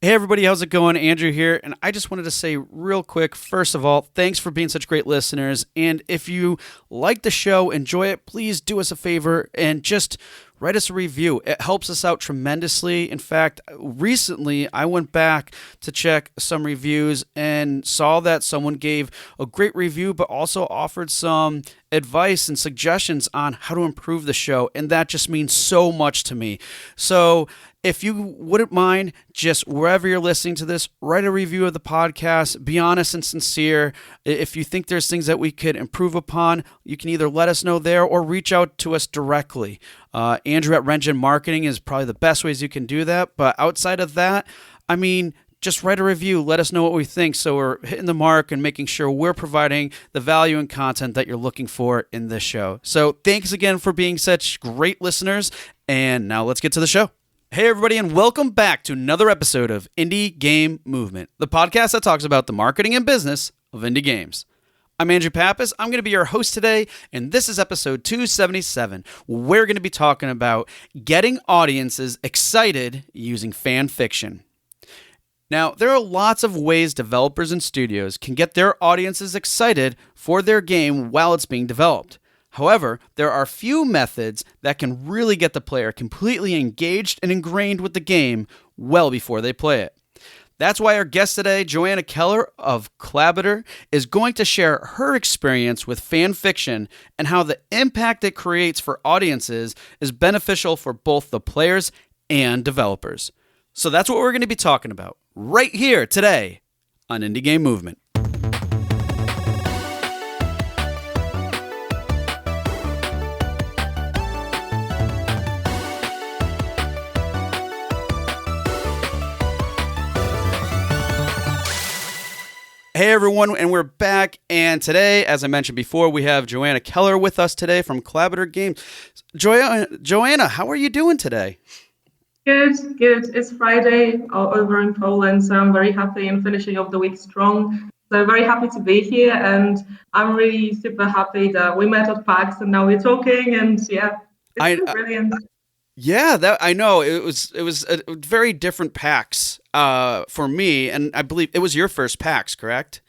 Hey everybody, how's it going? Andrew here, and I just wanted to say real quick, first of all, thanks for being such great listeners. And if you like the show, enjoy it, please do us a favor and just write us a review. It helps us out tremendously. In fact, recently I went back to check some reviews and saw that someone gave a great review, but also offered some advice and suggestions on how to improve the show. And that just means so much to me. So, if you wouldn't mind, just wherever you're listening to this, write a review of the podcast. Be honest and sincere. If you think there's things that we could improve upon, you can either let us know there or reach out to us directly. Andrew at Rengen Marketing is probably the best ways you can do that. But outside of that, I mean, just write a review. Let us know what we think so we're hitting the mark and making sure we're providing the value and content that you're looking for in this show. So thanks again for being such great listeners. And now let's get to the show. Hey, everybody, and welcome back to another episode of Indie Game Movement, the podcast that talks about the marketing and business of indie games. I'm Andrew Pappas. I'm going to be your host today, and this is episode 277. We're going to be talking about getting audiences excited using fan fiction. Now, there are lots of ways developers and studios can get their audiences excited for their game while it's being developed. However, there are few methods that can really get the player completely engaged and ingrained with the game well before they play it. That's why our guest today, Joanna Keler of Klabater, is going to share her experience with fan fiction and how the impact it creates for audiences is beneficial for both the players and developers. So that's what we're going to be talking about right here today on Indie Game Movement. Hey everyone, and we're back. And today, as I mentioned before, we have Joanna Keler with us today from Klabater Games. Joanna, how are you doing today? Good, good. It's Friday over in Poland, so I'm very happy and finishing off the week strong. So very happy to be here, and I'm really super happy that we met at PAX and now we're talking. And yeah, it's I been brilliant. Yeah, that I know it was a very different PAX for me, and I believe it was your first PAX, correct?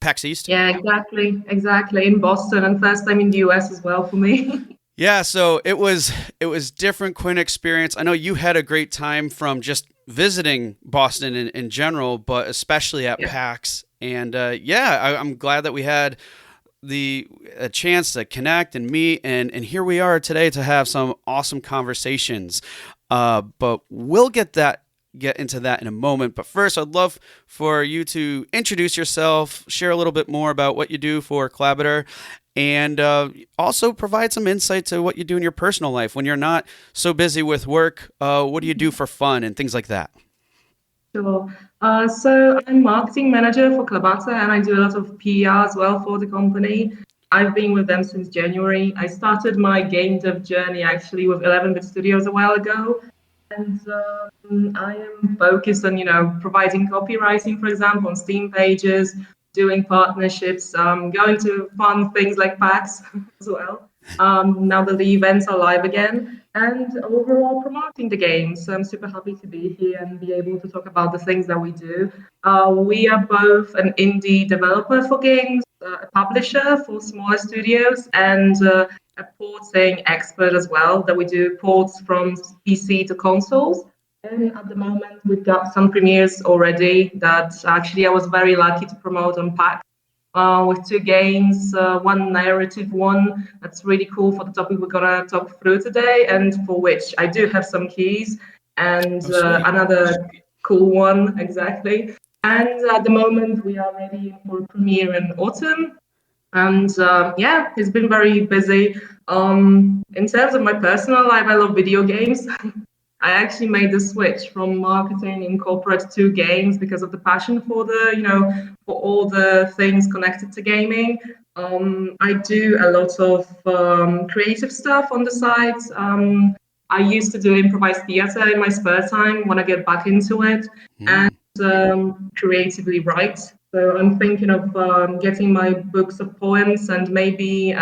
PAX East. Yeah, exactly. In Boston, and first time in the US as well for me. Yeah, so it was different, quite an experience. I know you had a great time from just visiting Boston in general, but especially at Yeah. PAX. And I'm glad that we had the a chance to connect and meet, and here we are today to have some awesome conversations. But we'll get into that in a moment. But first, I'd love for you to introduce yourself, share a little bit more about what you do for Klabater, and also provide some insight to what you do in your personal life when you're not so busy with work. What do you do for fun and things like that? Sure. So I'm marketing manager for Klabater, and I do a lot of PR as well for the company. I've been with them since January. I started my game dev journey actually with 11-bit Studios a while ago, and I am focused on, providing copywriting, for example, on Steam pages, doing partnerships, going to fun things like PAX as well. Now that the events are live again, and overall promoting the game. So I'm super happy to be here and be able to talk about the things that we do. We are both an indie developer for games, a publisher for smaller studios, and a porting expert as well, that we do ports from PC to consoles. And at the moment, we've got some premieres already that actually I was very lucky to promote on PAX with two games, one narrative one that's really cool for the topic we're going to talk through today, and for which I do have some keys, and Oh, sweet. another cool one, exactly. And at the moment, we are ready for premiere in autumn. And it's been very busy. In terms of my personal life, I love video games. I actually made the switch from marketing in corporate to games because of the passion for for all the things connected to gaming. I do a lot of creative stuff on the side. I used to do improvised theater in my spare time when I get back into it, and Mm. creatively write. So I'm thinking of getting my books of poems and maybe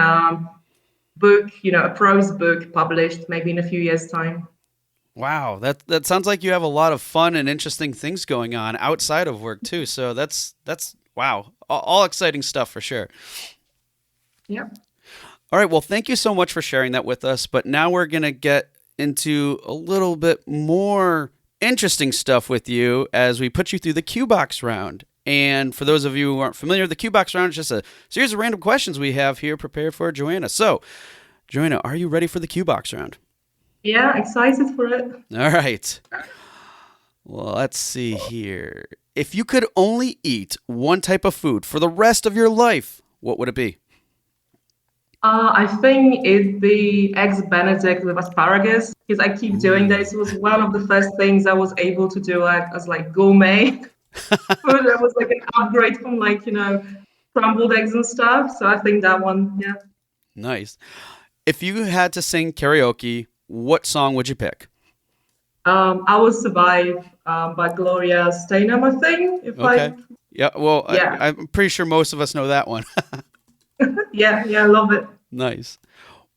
book, a prose book published maybe in a few years' time. Wow, that sounds like you have a lot of fun and interesting things going on outside of work too. So that's wow, all exciting stuff for sure. Yeah. All right, well, thank you so much for sharing that with us. But now we're gonna get into a little bit more interesting stuff with you as we put you through the Q box round. And for those of you who aren't familiar, the Q box round is just a series of random questions we have here prepared for Joanna. So, Joanna, are you ready for the Q box round? Yeah, excited for it. All right. Well, let's see here. If you could only eat one type of food for the rest of your life, what would it be? I think it'd be eggs Benedict with asparagus because I keep doing Ooh. this. It was one of the first things I was able to do as like gourmet food. It was like an upgrade from like, scrambled eggs and stuff. So I think that one, yeah. Nice. If you had to sing karaoke, what song would you pick? I Will Survive by Gloria Steinem, I think. If Okay. Yeah, well, yeah, I'm pretty sure most of us know that one. yeah, I love it. Nice.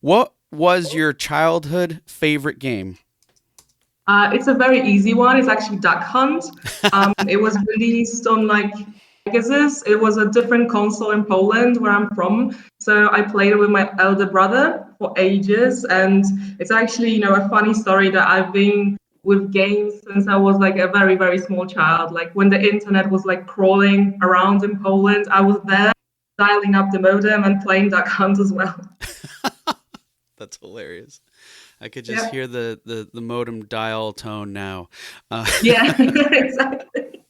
What was your childhood favorite game? It's a very easy one. It's actually Duck Hunt. It was released on like Pegasus. It was a different console in Poland where I'm from. So I played it with my elder brother for ages. And it's actually, a funny story that I've been with games since I was like a very, very small child. Like when the internet was like crawling around in Poland, I was there dialing up the modem and playing Duck Hunt as well. That's hilarious. I could just Yeah. hear the modem dial tone now. Yeah, exactly.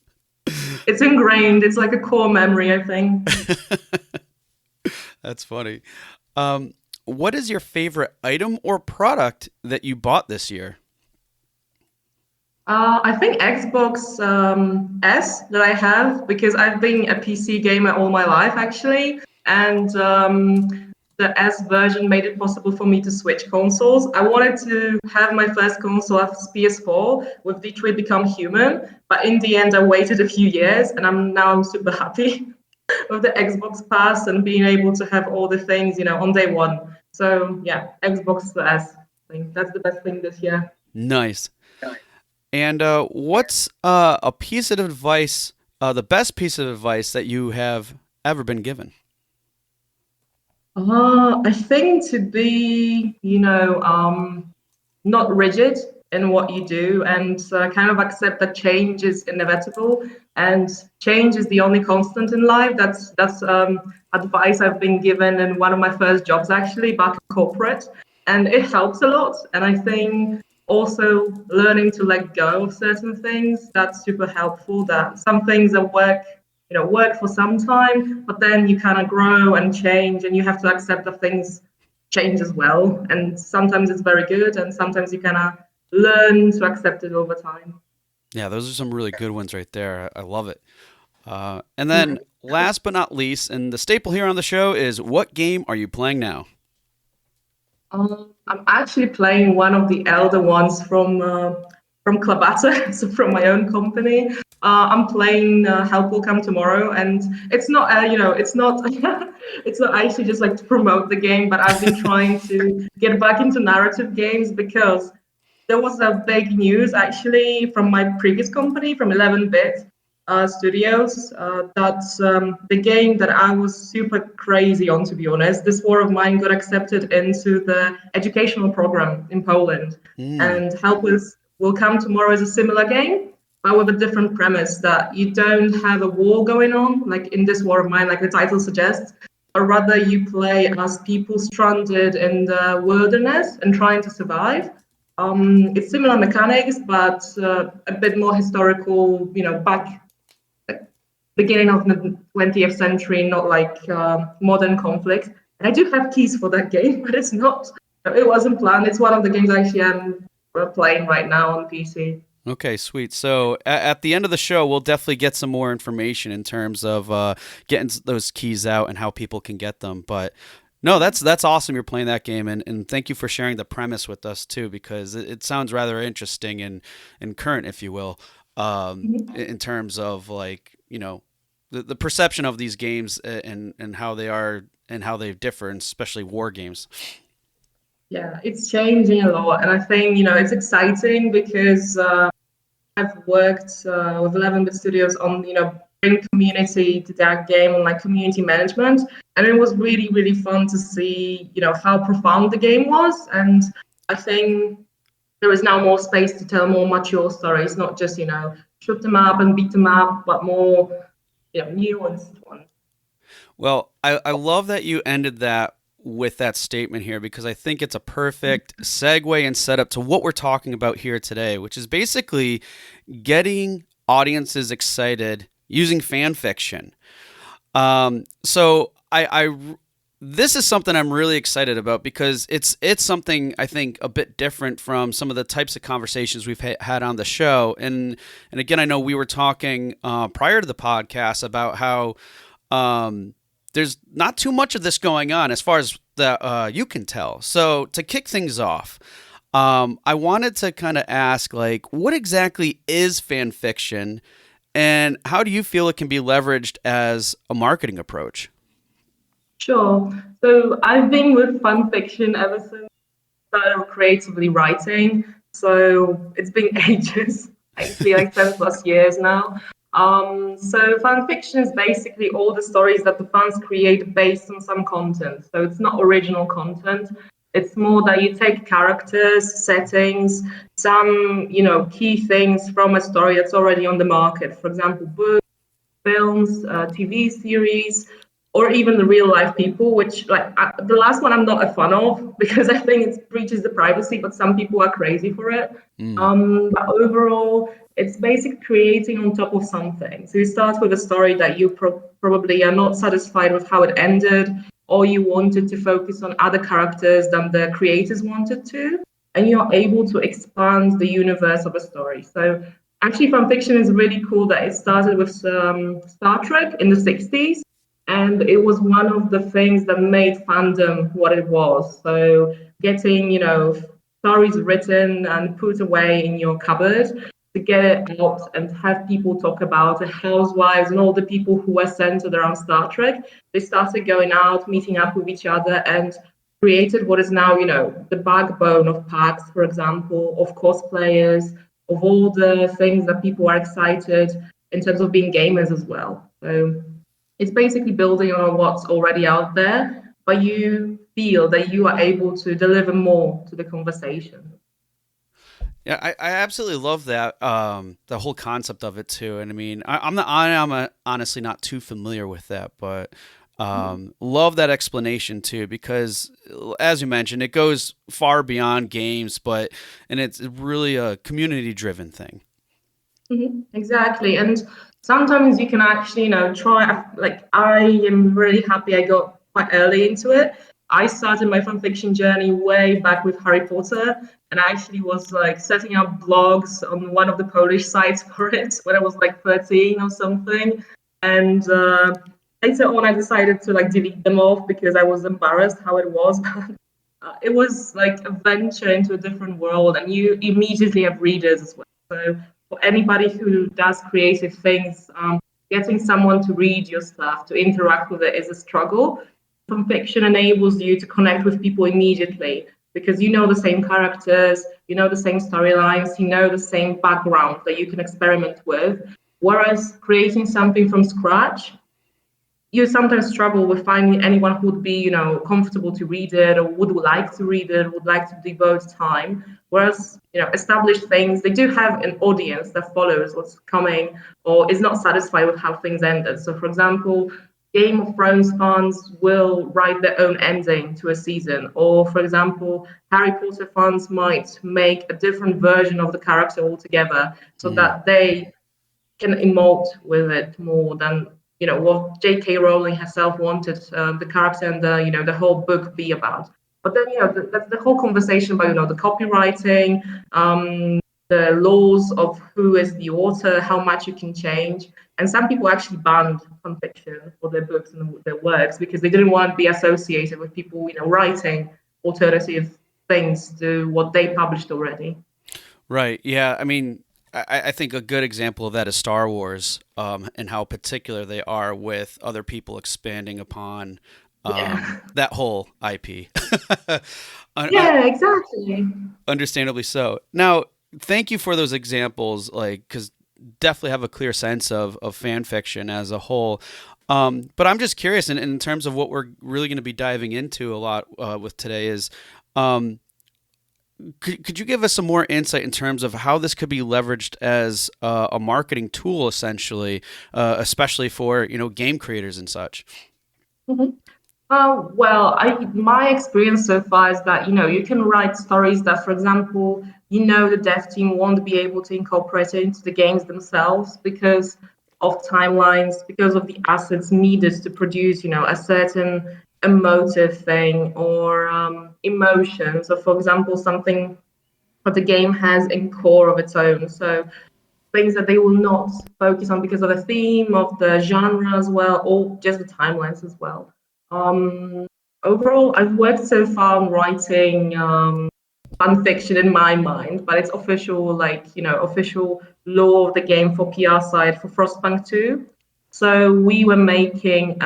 It's ingrained. It's like a core memory, I think. That's funny. What is your favorite item or product that you bought this year? I think Xbox S that I have because I've been a PC gamer all my life actually, and the S version made it possible for me to switch consoles. I wanted to have my first console as PS4 with Detroit Become Human, but in the end I waited a few years, and I'm super happy with the Xbox Pass and being able to have all the things on day one. So yeah, Xbox S. I think that's the best thing this year. Nice. And what's a piece of advice, the best piece of advice that you have ever been given? I think to be, not rigid in what you do and kind of accept that change is inevitable and change is the only constant in life. That's advice I've been given in one of my first jobs actually back in corporate, and it helps a lot. And I think also learning to let go of certain things that's super helpful. That some things that work for some time, but then you kind of grow and change, and you have to accept that things change as well. And sometimes it's very good, and sometimes you kind of learn to accept it over time. Yeah, those are some really good ones right there. I love it. And then last but not least, and the staple here on the show is what game are you playing now? I'm actually playing one of the elder ones from Klabater, so from my own company. I'm playing Help Will Come Tomorrow, and it's not, it's not, it's not actually just like to promote the game, but I've been trying to get back into narrative games because there was a big news actually from my previous company, from 11-bit studios, that the game that I was super crazy on, to be honest, this war of mine got accepted into the educational program in Poland. Hmm. And Will Come Tomorrow is a similar game, but with a different premise that you don't have a war going on, like in this war of mine, like the title suggests, or rather you play as people stranded in the wilderness and trying to survive. It's similar mechanics, but a bit more historical, back beginning of the 20th century, not like modern conflict. And I do have keys for that game, but it wasn't planned. It's one of the games actually I'm playing right now on PC. Okay, sweet. So at the end of the show, we'll definitely get some more information in terms of getting those keys out and how people can get them. But no, that's awesome. You're playing that game, and thank you for sharing the premise with us too, because it sounds rather interesting and current, if you will, in terms of like the perception of these games and how they are and how they differ, and especially war games. Yeah, it's changing a lot, and I think it's exciting because I've worked with 11-bit studios on bring community to that game and like community management, and it was really really fun to see how profound the game was, and I think there is now more space to tell more mature stories, not just shoot them up and beat them up, but more nuanced ones. Well, I love that you ended that with that statement here because I think it's a perfect segue and setup to what we're talking about here today, which is basically getting audiences excited using fan fiction. So this is something I'm really excited about because it's something I think a bit different from some of the types of conversations we've had on the show. And again, I know we were talking prior to the podcast about how there's not too much of this going on as far as that you can tell. So to kick things off, I wanted to kind of ask, like, what exactly is fan fiction, and how do you feel it can be leveraged as a marketing approach? Sure. So I've been with fun fiction ever since I started creatively writing. So it's been ages, actually like 10 plus years now. So fan fiction is basically all the stories that the fans create based on some content. So it's not original content. It's more that you take characters, settings, some, key things from a story that's already on the market. For example, books, films, TV series, or even the real life people, which the last one I'm not a fan of because I think it breaches the privacy, but some people are crazy for it. Mm. But overall, it's basically creating on top of something. So you start with a story that you probably are not satisfied with how it ended, or you wanted to focus on other characters than the creators wanted to, and you're able to expand the universe of a story. So actually, fan fiction is really cool that it started with Star Trek in the 60s, and it was one of the things that made fandom what it was. So getting, stories written and put away in your cupboard to get it out and have people talk about it, housewives and all the people who were centered around Star Trek. They started going out, meeting up with each other, and created what is now, the backbone of packs, for example, of cosplayers, of all the things that people are excited in terms of being gamers as well. So it's basically building on what's already out there, but you feel that you are able to deliver more to the conversation. Yeah, I absolutely love that the whole concept of it too. And I mean, I'm honestly not too familiar with that, but love that explanation too because, as you mentioned, it goes far beyond games, and it's really a community driven thing. Exactly. And sometimes you can actually, try, like, I am really happy I got quite early into it. I started my fan fiction journey way back with Harry Potter, and I actually was like setting up blogs on one of the Polish sites for it when I was like 13 or something. And later on, I decided to like delete them off because I was embarrassed how it was. It was like a venture into a different world, and you immediately have readers as well. So for anybody who does creative things, getting someone to read your stuff, to interact with it is a struggle. Fan fiction enables you to connect with people immediately because you know the same characters, you know the same storylines, you know the same background that you can experiment with. Whereas creating something from scratch, you sometimes struggle with finding anyone who would be, comfortable to read it or would like to read it, would like to devote time. Whereas, established things, they do have an audience that follows what's coming or is not satisfied with how things ended. So, for example, Game of Thrones fans will write their own ending to a season. Or, for example, Harry Potter fans might make a different version of the character altogether so Mm. that they can emote with it more than what J.K. Rowling herself wanted the character and the whole book be about. But then that's the whole conversation about the copywriting, the laws of who is the author, how much you can change, and some people actually banned nonfiction for their books and their works because they didn't want to be associated with people writing alternative things to what they published already. Right. Yeah. I mean, I think a good example of that is Star Wars, and how particular they are with other people expanding upon Yeah. that whole IP. Yeah, exactly. Understandably so. Now, thank you for those examples, like, because definitely have a clear sense of fan fiction as a whole. But I'm just curious, in terms of what we're really going to be diving into a lot with today is, um, could you give us some more insight in terms of how this could be leveraged as a marketing tool, essentially, especially for game creators and such? Mhm. Well, my experience so far is that you can write stories that, for example, the dev team won't be able to incorporate it into the games themselves because of timelines, because of the assets needed to produce, a certain emotive thing or emotion. So, for example, something that the game has in core of its own. So things that they will not focus on because of the theme of the genre as well, or just the timelines as well. Um, Overall, I've worked so far on writing fan fiction in my mind, but it's official, like official law of the game for PR side for Frostpunk 2. So we were making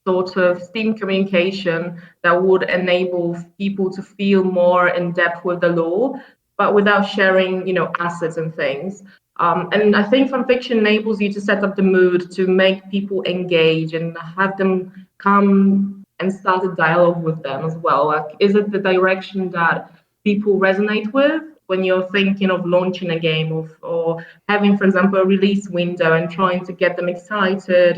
sort of Steam communication that would enable people to feel more in depth with the lore, but without sharing, assets and things. And I think fan fiction enables you to set up the mood to make people engage and have them come and start a dialogue with them as well. Like, is it the direction that people resonate with when you're thinking of launching a game or having, for example, a release window and trying to get them excited,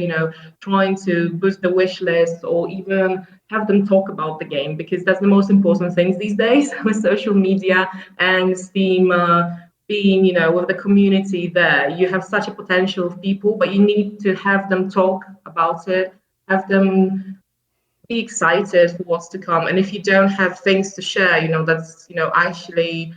trying to boost the wish list or even have them talk about the game because that's the most important things these days with social media and Steam being, with the community there. You have such a potential of people, but you need to have them talk about it, have them be excited for what's to come. And if you don't have things to share, that's actually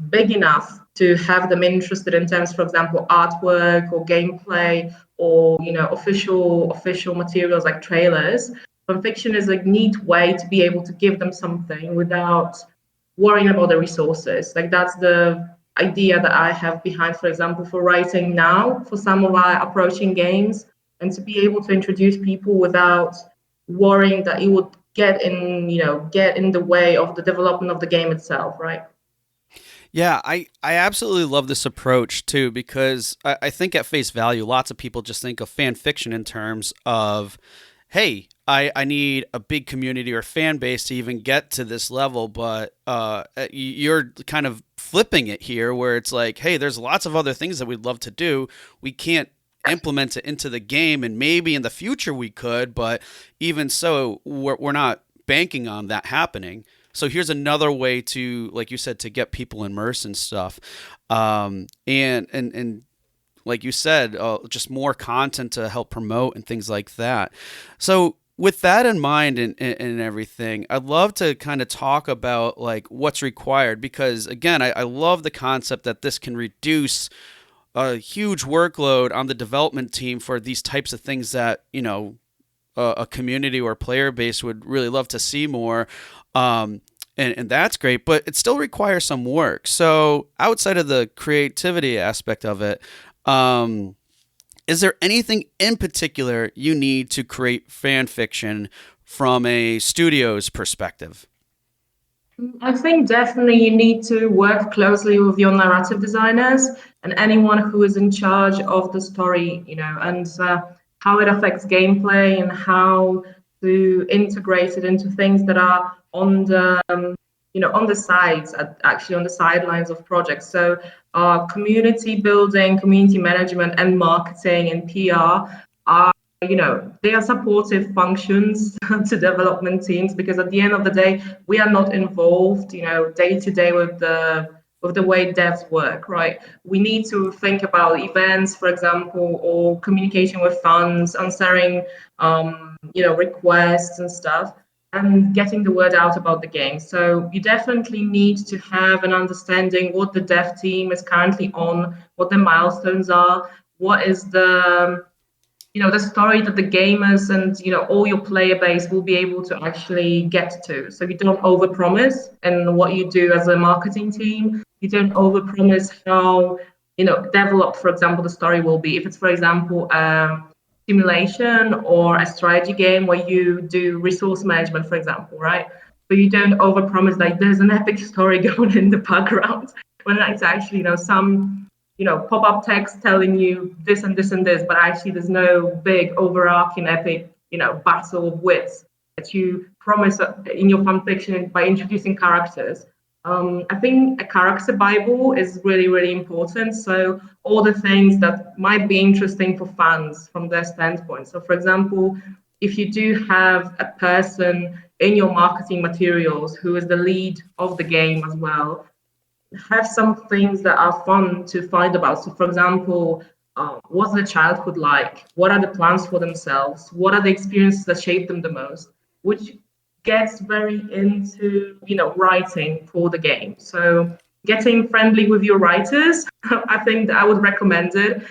big enough to have them interested in terms, for example, artwork or gameplay or official materials like trailers. Fan fiction is a neat way to be able to give them something without worrying about the resources. Like that's the idea that I have behind, for example, for writing now for some of our approaching games, and to be able to introduce people without worrying that it would get in the way of the development of the game itself, right? Yeah, I absolutely love this approach too because I think at face value, lots of people just think of fan fiction in terms of, hey, I need a big community or fan base to even get to this level. But you're kind of flipping it here where it's like, hey, there's lots of other things that we'd love to do. We can't implement it into the game, and maybe in the future we could, but even so, we're not banking on that happening. So here's another way to, like you said, to get people immersed and stuff, and like you said, just more content to help promote and things like that. So with that in mind and everything, I'd love to kind of talk about like what's required because again, I love the concept that this can reduce a huge workload on the development team for these types of things that a community or player base would really love to see more. And that's great, but it still requires some work. So outside of the creativity aspect of it, um, is there anything in particular you need to create fan fiction from a studio's perspective? I think definitely you need to work closely with your narrative designers and anyone who is in charge of the story, and how it affects gameplay and how to integrate it into things that are on the, on the sides, actually on the sidelines of projects. So, community building, community management, and marketing and PR are they are supportive functions to development teams because at the end of the day we are not involved day to day with the way devs work, right? We need to think about events, for example, or communication with fans, answering requests and stuff, and getting the word out about the game. So you definitely need to have an understanding what the dev team is currently on, what the milestones are, what is the story that the gamers and all your player base will be able to actually get to. So you don't overpromise in what you do as a marketing team. You don't overpromise how developed, for example, the story will be. If it's, for example, simulation or a strategy game where you do resource management, for example, right? So you don't overpromise like there's an epic story going in the background when it's actually, some, pop-up text telling you this and this and this, but actually there's no big overarching epic, battle of wits that you promise in your fan fiction by introducing characters. I think a character Bible is really, really important. So all the things that might be interesting for fans from their standpoint. So for example, if you do have a person in your marketing materials who is the lead of the game as well, have some things that are fun to find about. So for example, what's their childhood like? What are the plans for themselves? What are the experiences that shape them the most? Which gets very into, writing for the game. So getting friendly with your writers, I think that I would recommend it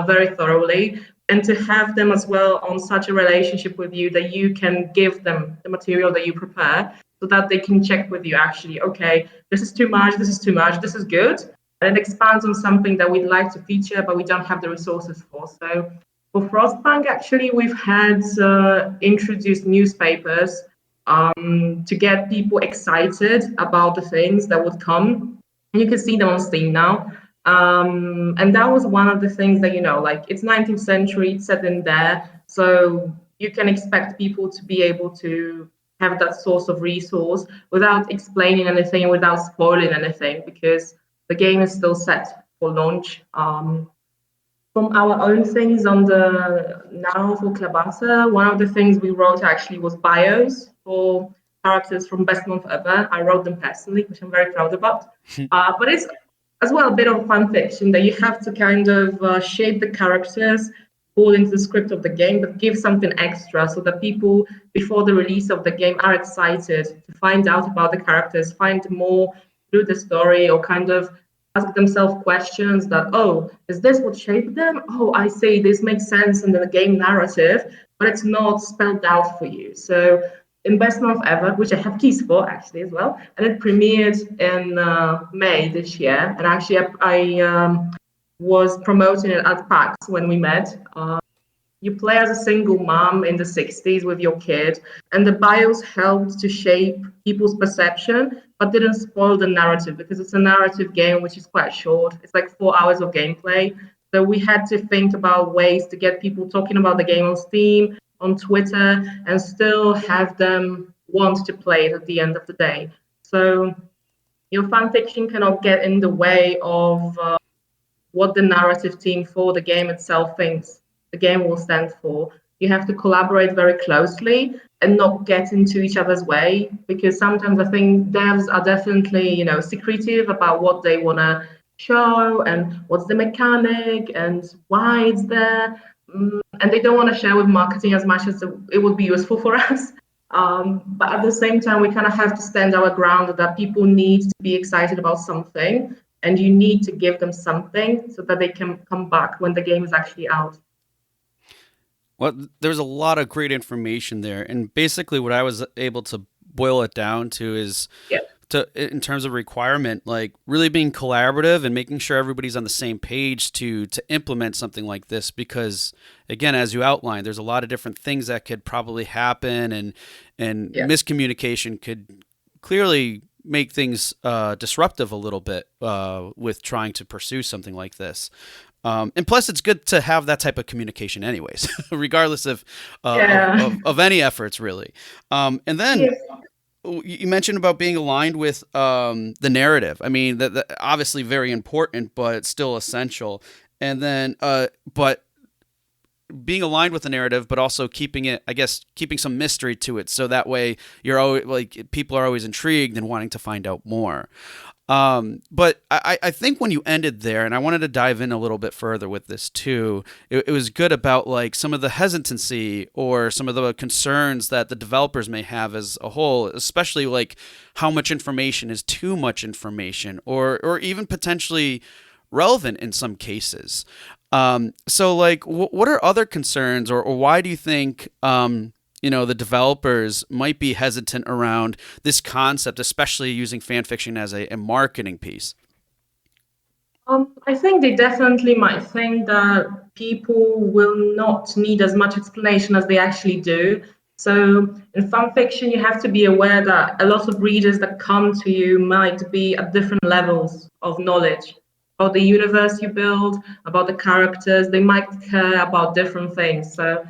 very thoroughly. And to have them as well on such a relationship with you that you can give them the material that you prepare so that they can check with you actually, okay, this is too much, this is too much, this is good. And it expands on something that we'd like to feature, but we don't have the resources for. So for Frostbank, actually, we've had introduced newspapers to get people excited about the things that would come. And you can see them on Steam now. And that was one of the things that, like it's 19th century, it's set in there. So you can expect people to be able to have that source of resource without explaining anything, without spoiling anything, because the game is still set for launch. From our own things on the now for Klabater, one of the things we wrote actually was bios for characters from Best Month Ever. I wrote them personally, which I'm very proud about. But it's as well a bit of fan fiction that you have to kind of shape the characters according to the script of the game, but give something extra so that people before the release of the game are excited to find out about the characters, find more through the story, or kind of ask themselves questions that, oh, is this what shaped them? Oh, I see, this makes sense in the game narrative, but it's not spelled out for you. So in Best Month Ever, which I have keys for actually as well, and it premiered in May this year, and actually I was promoting it at PAX when we met. You play as a single mom in the 60s with your kid, and the bios helped to shape people's perception, but didn't spoil the narrative because it's a narrative game which is quite short. It's like 4 hours of gameplay. So we had to think about ways to get people talking about the game on Steam, on Twitter, and still have them want to play it at the end of the day. So your fan fiction cannot get in the way of what the narrative team for the game itself thinks the game will stand for. You have to collaborate very closely and not get into each other's way, because sometimes I think devs are definitely, secretive about what they want to show and what's the mechanic and why it's there. And they don't want to share with marketing as much as it would be useful for us. But at the same time, we kind of have to stand our ground that people need to be excited about something, and you need to give them something so that they can come back when the game is actually out. Well, there's a lot of great information there, and basically what I was able to boil it down to is Yeah. in terms of requirement, like really being collaborative and making sure everybody's on the same page to implement something like this. Because again, as you outlined, there's a lot of different things that could probably happen, and Yeah. miscommunication could clearly make things disruptive a little bit with trying to pursue something like this. And plus, it's good to have that type of communication, anyways, regardless Yeah. of any efforts, really. And then Yes. you mentioned about being aligned with the narrative. I mean, that obviously very important, but still essential. And then, but being aligned with the narrative, but also keeping it, I guess, keeping some mystery to it, so that way you're always like people are always intrigued and wanting to find out more. But I think when you ended there, and I wanted to dive in a little bit further with this too, it was good about like some of the hesitancy or some of the concerns that the developers may have as a whole, especially like how much information is too much information, or even potentially relevant in some cases. So like, what are other concerns, or why do you think, the developers might be hesitant around this concept, especially using fan fiction as a marketing piece? I think they definitely might think that people will not need as much explanation as they actually do. So in fan fiction, you have to be aware that a lot of readers that come to you might be at different levels of knowledge about the universe you build, about the characters. They might care about different things. So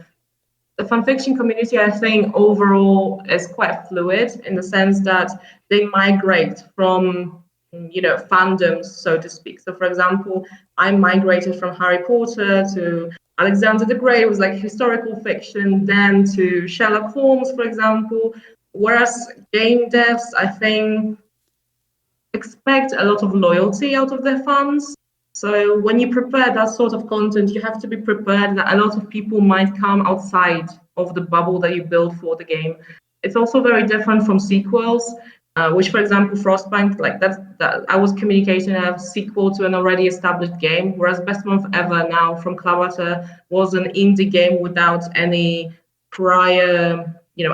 the fanfiction community, I think, overall is quite fluid in the sense that they migrate from, fandoms, so to speak. So, for example, I migrated from Harry Potter to Alexander the Great, was like historical fiction, then to Sherlock Holmes, for example. Whereas game devs, I think, expect a lot of loyalty out of their fans. So when you prepare that sort of content, you have to be prepared that a lot of people might come outside of the bubble that you build for the game. It's also very different from sequels, which, for example, Frostbank, like that I was communicating a sequel to an already established game, whereas Best Month Ever now from Klabater was an indie game without any prior,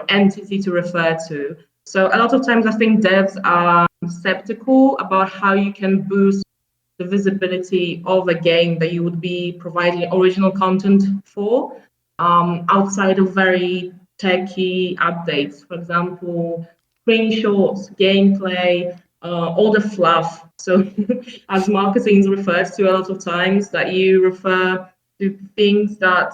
entity to refer to. So a lot of times I think devs are skeptical about how you can boost the visibility of a game that you would be providing original content for, outside of very techy updates. For example, screenshots, gameplay, all the fluff. So as marketing refers to a lot of times, that you refer to things that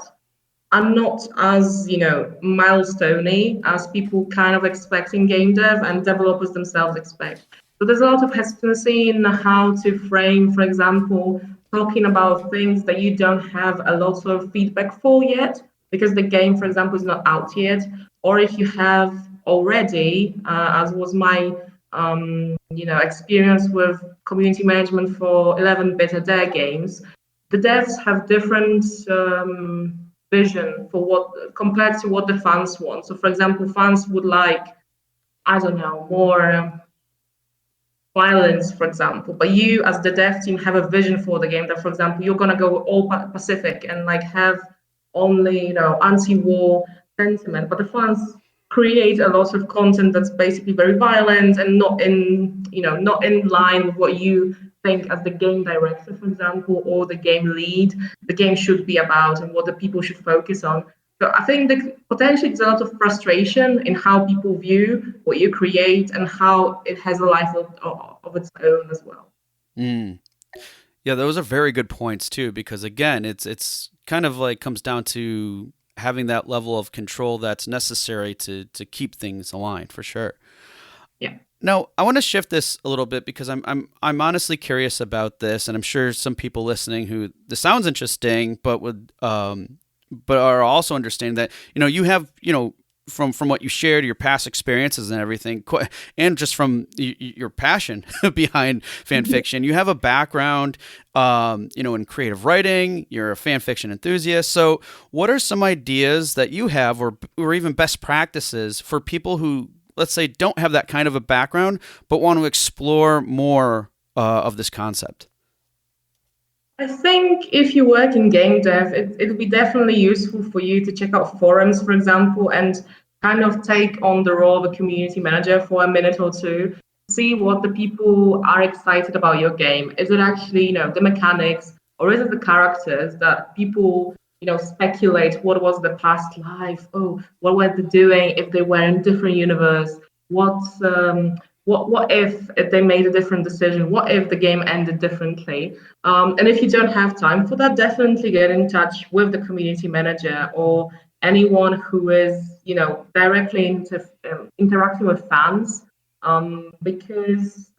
are not as, milestoney as people kind of expect in game dev and developers themselves expect. So there's a lot of hesitancy in how to frame, for example, talking about things that you don't have a lot of feedback for yet, because the game, for example, is not out yet. Or if you have already, as was my experience with community management for 11-bit Adair games, the devs have different vision for what compared to what the fans want. So, for example, fans would like, I don't know, more violence, for example. But you, as the dev team, have a vision for the game that, for example, you're gonna go all Pacific and like have only, anti-war sentiment. But the fans create a lot of content that's basically very violent and not in line with what you think as the game director, for example, or the game lead, the game should be about and what the people should focus on. So I think that potentially there's a lot of frustration in how people view what you create and how it has a life of its own as well. Mm. Yeah, those are very good points too, because again, it's kind of like comes down to having that level of control that's necessary to keep things aligned for sure. Yeah. Now, I want to shift this a little bit because I'm honestly curious about this, and I'm sure some people listening who this sounds interesting, but are also understanding that you have from what you shared, your past experiences and everything, and just from your passion behind fan fiction, you have a background, in creative writing. You're a fan fiction enthusiast. So, what are some ideas that you have, or even best practices for people who, let's say, don't have that kind of a background but want to explore more of this concept? I think if you work in game dev, it'll be definitely useful for you to check out forums, for example, and kind of take on the role of a community manager for a minute or two. See what the people are excited about your game. Is it actually, the mechanics, or is it the characters that people, speculate what was the past life? Oh, what were they doing if they were in different universe? What if they made a different decision? What if the game ended differently? And if you don't have time for that, definitely get in touch with the community manager or anyone who is, directly interacting with fans, because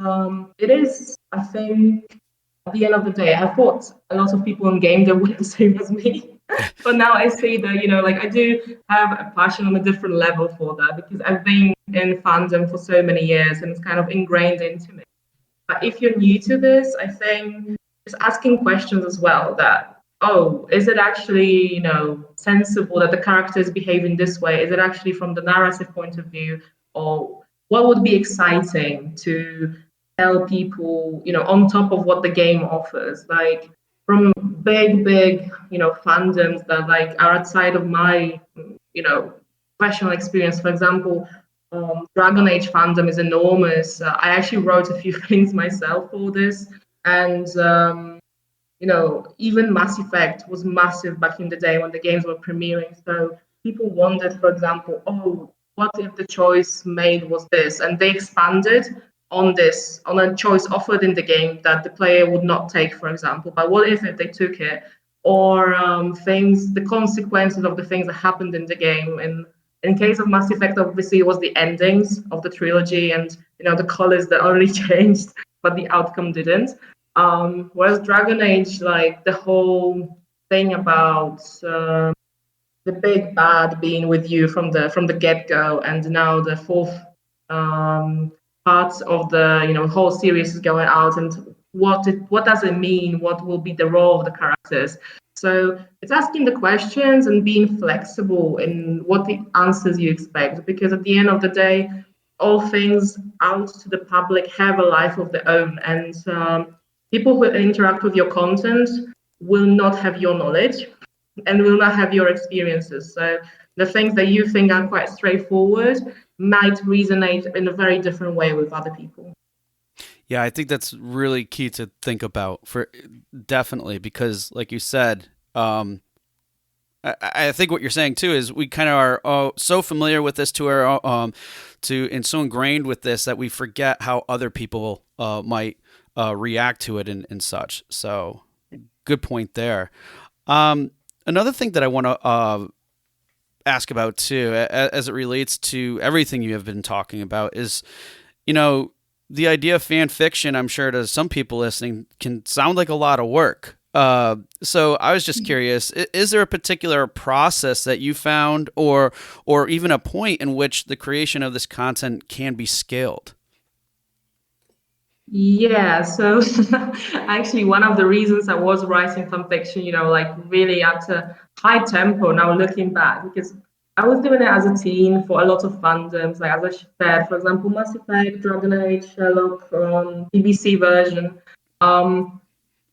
it is, I think, at the end of the day, I thought a lot of people in game that were the same as me. But now I see that, like I do have a passion on a different level for that because I've been in fandom for so many years and it's kind of ingrained into me. But if you're new to this, I think just asking questions as well that, oh, is it actually, sensible that the character is behaving this way? Is it actually from the narrative point of view? Or what would be exciting to tell people, on top of what the game offers? Like from big, fandoms that like are outside of my, professional experience. For example, Dragon Age fandom is enormous. I actually wrote a few things myself for this, and even Mass Effect was massive back in the day when the games were premiering. So people wondered, for example, oh, what if the choice made was this? And they expanded on this, on a choice offered in the game that the player would not take, for example. But what if they took it? Or the consequences of the things that happened in the game. And in case of Mass Effect, obviously, it was the endings of the trilogy and, the colors that already changed, but the outcome didn't. Whereas Dragon Age, like the whole thing about the big bad being with you from the get go, and now the fourth um, part of the whole series is going out, and what does it mean? What will be the role of the characters? So it's asking the questions and being flexible in what the answers you expect, because at the end of the day, all things out to the public have a life of their own, and people who interact with your content will not have your knowledge and will not have your experiences. So the things that you think are quite straightforward might resonate in a very different way with other people. Yeah, I think that's really key to think about for definitely because, like you said, I think what you're saying too is we kind of are so familiar with this to our and so ingrained with this that we forget how other people might react to it and such. So good point there. Another thing that I want to ask about too, as it relates to everything you have been talking about, is the idea of fan fiction. I'm sure to some people listening can sound like a lot of work. So I was just curious: is there a particular process that you found, or even a point in which the creation of this content can be scaled? Yeah, so actually, one of the reasons I was writing fan fiction, like really at a high tempo now looking back, because I was doing it as a teen for a lot of fandoms, like as I said, for example, Mass Effect, Dragon Age, Sherlock, BBC version. Um,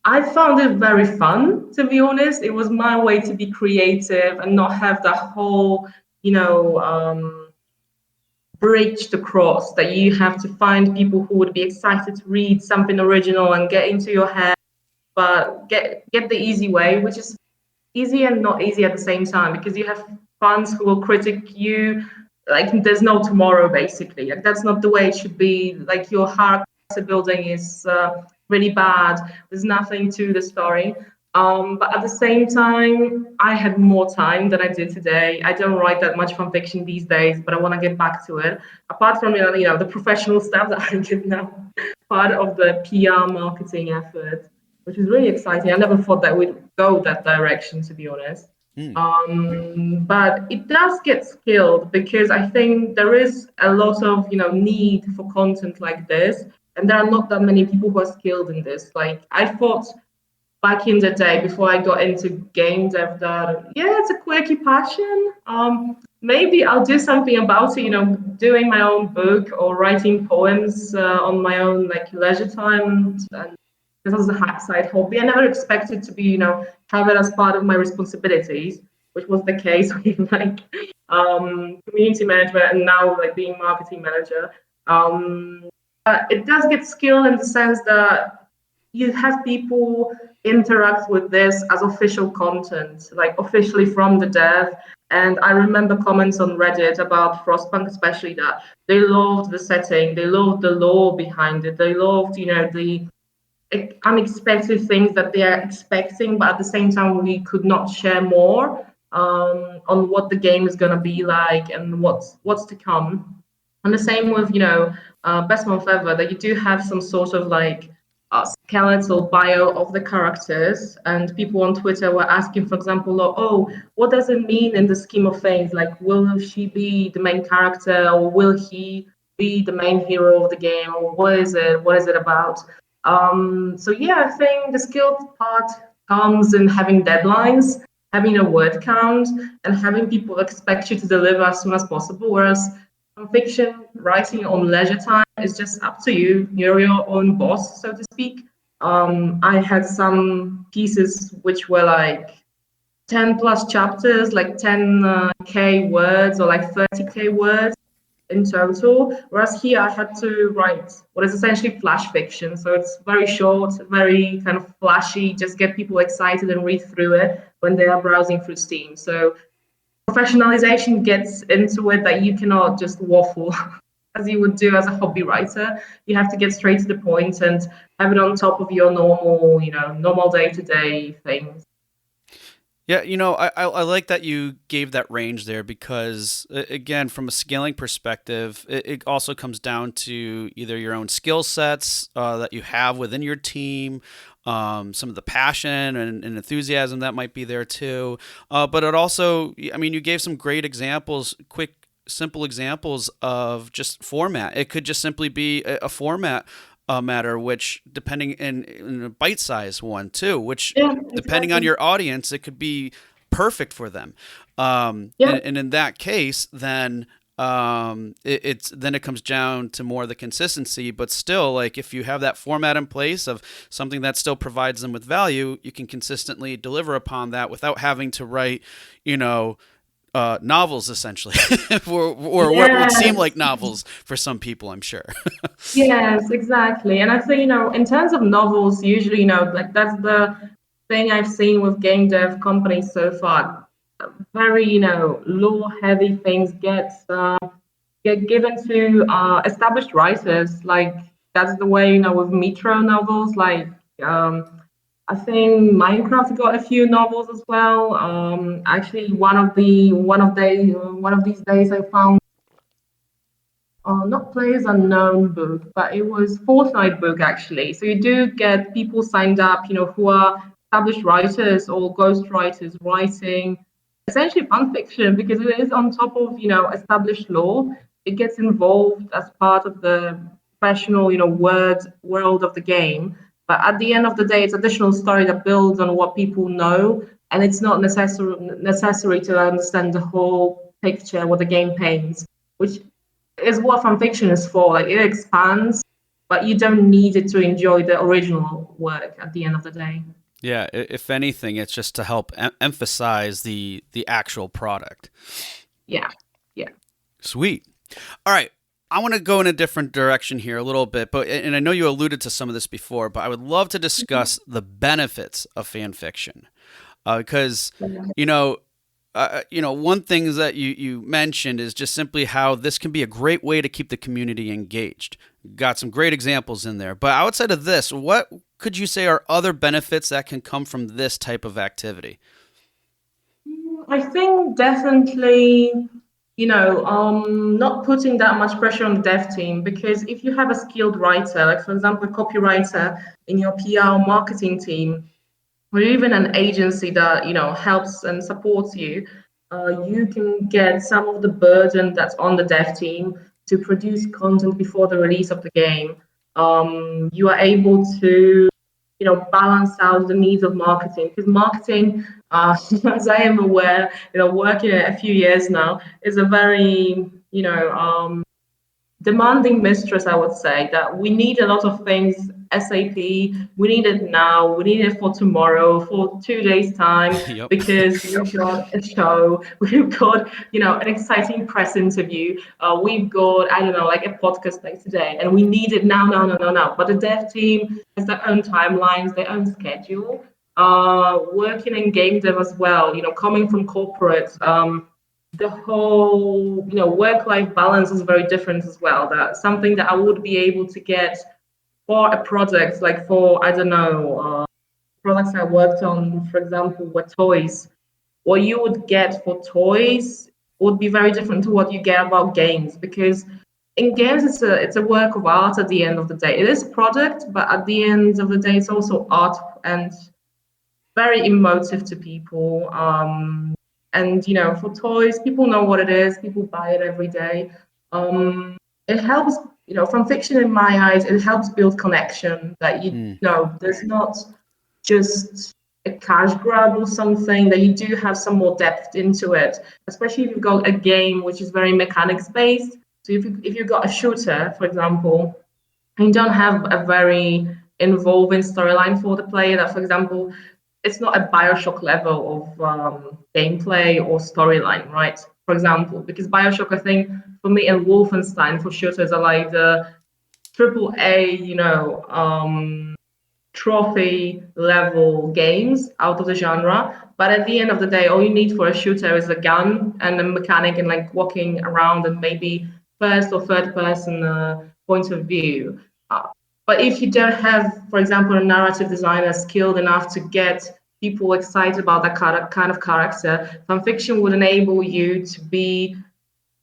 I found it very fun, to be honest. It was my way to be creative and not have that whole, you know, bridge to cross that you have to find people who would be excited to read something original and get into your head, but get the easy way, which is easy and not easy at the same time, because you have fans who will critique you like there's no tomorrow, basically. Like that's not the way it should be. Like your character building is really bad. There's nothing to the story. But at the same time, I had more time than I did today. I don't write that much fan fiction these days, but I want to get back to it. Apart from the professional stuff that I give now, part of the PR marketing effort, which is really exciting. I never thought that we'd go that direction, to be honest. Hmm. But it does get skilled, because I think there is a lot of need for content like this, and there are not that many people who are skilled in this. Like I thought back in the day before I got into game dev that it's a quirky passion. Maybe I'll do something about it, doing my own book or writing poems on my own like leisure time, and this was a side hobby. I never expected to be, have it as part of my responsibilities, which was the case with like community management and now like being marketing manager. But it does get skill in the sense that you have people interact with this as official content, like officially from the dev. And I remember comments on Reddit about Frostpunk, especially, that they loved the setting, they loved the lore behind it, they loved, the unexpected things that they are expecting, but at the same time, we could not share more on what the game is going to be like and what's to come. And the same with, Best Month Ever, that you do have some sort of like skeletal bio of the characters, and people on Twitter were asking, for example, oh, what does it mean in the scheme of things? Like, will she be the main character, or will he be the main hero of the game, or what is it? What is it about? So yeah, I think the skilled part comes in having deadlines, having a word count, and having people expect you to deliver as soon as possible. Whereas fiction writing on leisure time is just up to you. You're your own boss, so to speak. I had some pieces which were like 10 plus chapters, like 10K words or like 30K words. in total. Whereas here I had to write what is essentially flash fiction. So it's very short, very kind of flashy, just get people excited and read through it when they are browsing through Steam. So professionalization gets into it that you cannot just waffle as you would do as a hobby writer. You have to get straight to the point and have it on top of your normal, normal day-to-day things. Yeah, I like that you gave that range there because, again, from a scaling perspective, it also comes down to either your own skill sets that you have within your team, some of the passion and enthusiasm that might be there too. But it also, I mean, you gave some great examples, quick, simple examples of just format. It could just simply be a format matter, which depending in a bite size one too, which Yeah, depending on exactly. your audience, it could be perfect for them. Yeah, And in that case, then then it comes down to more the consistency. But still, like if you have that format in place of something that still provides them with value, you can consistently deliver upon that without having to write, you know, novels essentially, or what would seem like yes. novels for some people, I'm sure. Yes, exactly. And I think, in terms of novels, usually, like that's the thing I've seen with game dev companies so far. Very, lore heavy things get given to established writers. Like that's the way, with Metro novels. Like I think Minecraft got a few novels as well. Actually, one of these days I found not Players Unknown book, but it was Fortnite book actually. So you do get people signed up, who are established writers or ghost writers writing essentially fun fiction because it is on top of, established lore. It gets involved as part of the professional, world of the game. But at the end of the day, it's additional story that builds on what people know, and it's not necessary to understand the whole picture, what the game paints, which is what fan fiction is for. Like it expands, but you don't need it to enjoy the original work at the end of the day. Yeah, if anything, it's just to help emphasize the actual product. Yeah, yeah. Sweet. All right. I want to go in a different direction here a little bit, but and I know you alluded to some of this before, but I would love to discuss the benefits of fan fiction because you know one thing is that you mentioned is just simply how this can be a great way to keep the community engaged. Got some great examples in there, but outside of this, what could you say are other benefits that can come from this type of activity? I think definitely, not putting that much pressure on the dev team because if you have a skilled writer, like for example, a copywriter in your PR or marketing team, or even an agency that helps and supports you, you can get some of the burden that's on the dev team to produce content before the release of the game. You are able to balance out the needs of marketing because marketing, as I am aware, working a few years now, is a very demanding mistress, I would say, that we need a lot of things SAP, we need it now, we need it for tomorrow, for 2 days' time, Yep. because we've got a show, we've got, an exciting press interview, we've got, I don't know, like a podcast like today, and we need it now, now, now, now, now. But the dev team has their own timelines, their own schedule. Working in game dev as well, coming from corporate, the whole work-life balance is very different as well. That's something that I would be able to get for a project, like for I don't know, products I worked on, for example, were toys. What you would get for toys would be very different to what you get about games because in games it's a work of art at the end of the day. It is a product, but at the end of the day it's also art and very emotive to people. And for toys, people know what it is. People buy it every day. It helps, from fiction in my eyes, it helps build connection. That Hmm. there's not just a cash grab or something. That you do have some more depth into it, especially if you've got a game which is very mechanics based. So if you've got a shooter, for example, and you don't have a very involving storyline for the player, that, for example, it's not a Bioshock level of gameplay or storyline, right? for example, because Bioshock, I think, for me, and Wolfenstein for shooters are like the triple A, trophy level games out of the genre. But at the end of the day, all you need for a shooter is a gun and a mechanic and like walking around and maybe first or third person point of view. Uh, but if you don't have, for example, a narrative designer skilled enough to get people excited about that kind of character, fanfiction would enable you to be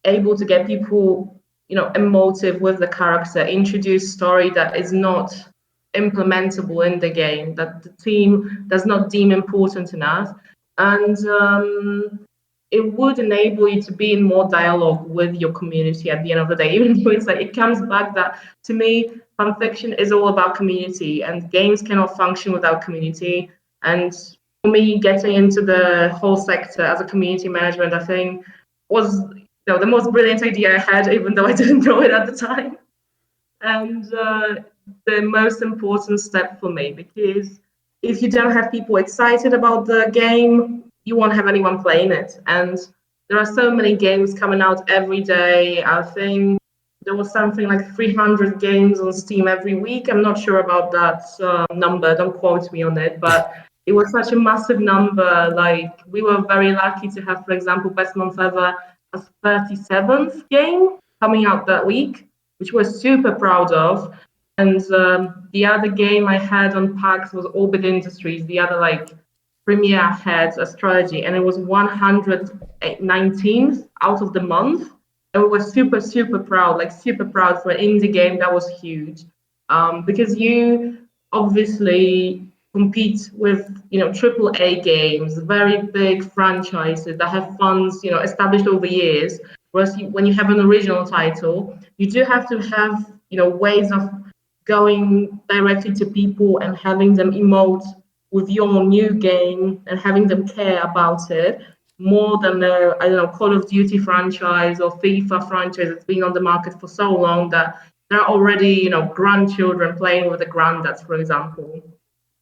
able to get people, emotive with the character, introduce story that is not implementable in the game, that the team does not deem important enough. And it would enable you to be in more dialogue with your community at the end of the day, even though it's like it comes back that to me, fanfiction is all about community and games cannot function without community. And for me, getting into the whole sector as a community management, I think was the most brilliant idea I had, even though I didn't know it at the time. And the most important step for me, because if you don't have people excited about the game, you won't have anyone playing it. And there are so many games coming out every day. I think there was something like 300 games on Steam every week. I'm not sure about that number, don't quote me on it, but it was such a massive number. Like, we were very lucky to have, for example, Best Month Ever, a 37th game coming out that week, which we're super proud of. And the other game I had on PAX was Orbit Industries, the other like premier had a strategy, and it was 119th out of the month. And we were super, super proud, like super proud for an indie game. That was huge. Because you obviously compete with, triple A games, very big franchises that have funds, established over years. Whereas when you have an original title, you do have to have, ways of going directly to people and having them emote with your new game and having them care about it more than the, I don't know, Call of Duty franchise or FIFA franchise that's been on the market for so long that there are already, grandchildren playing with the granddads, for example,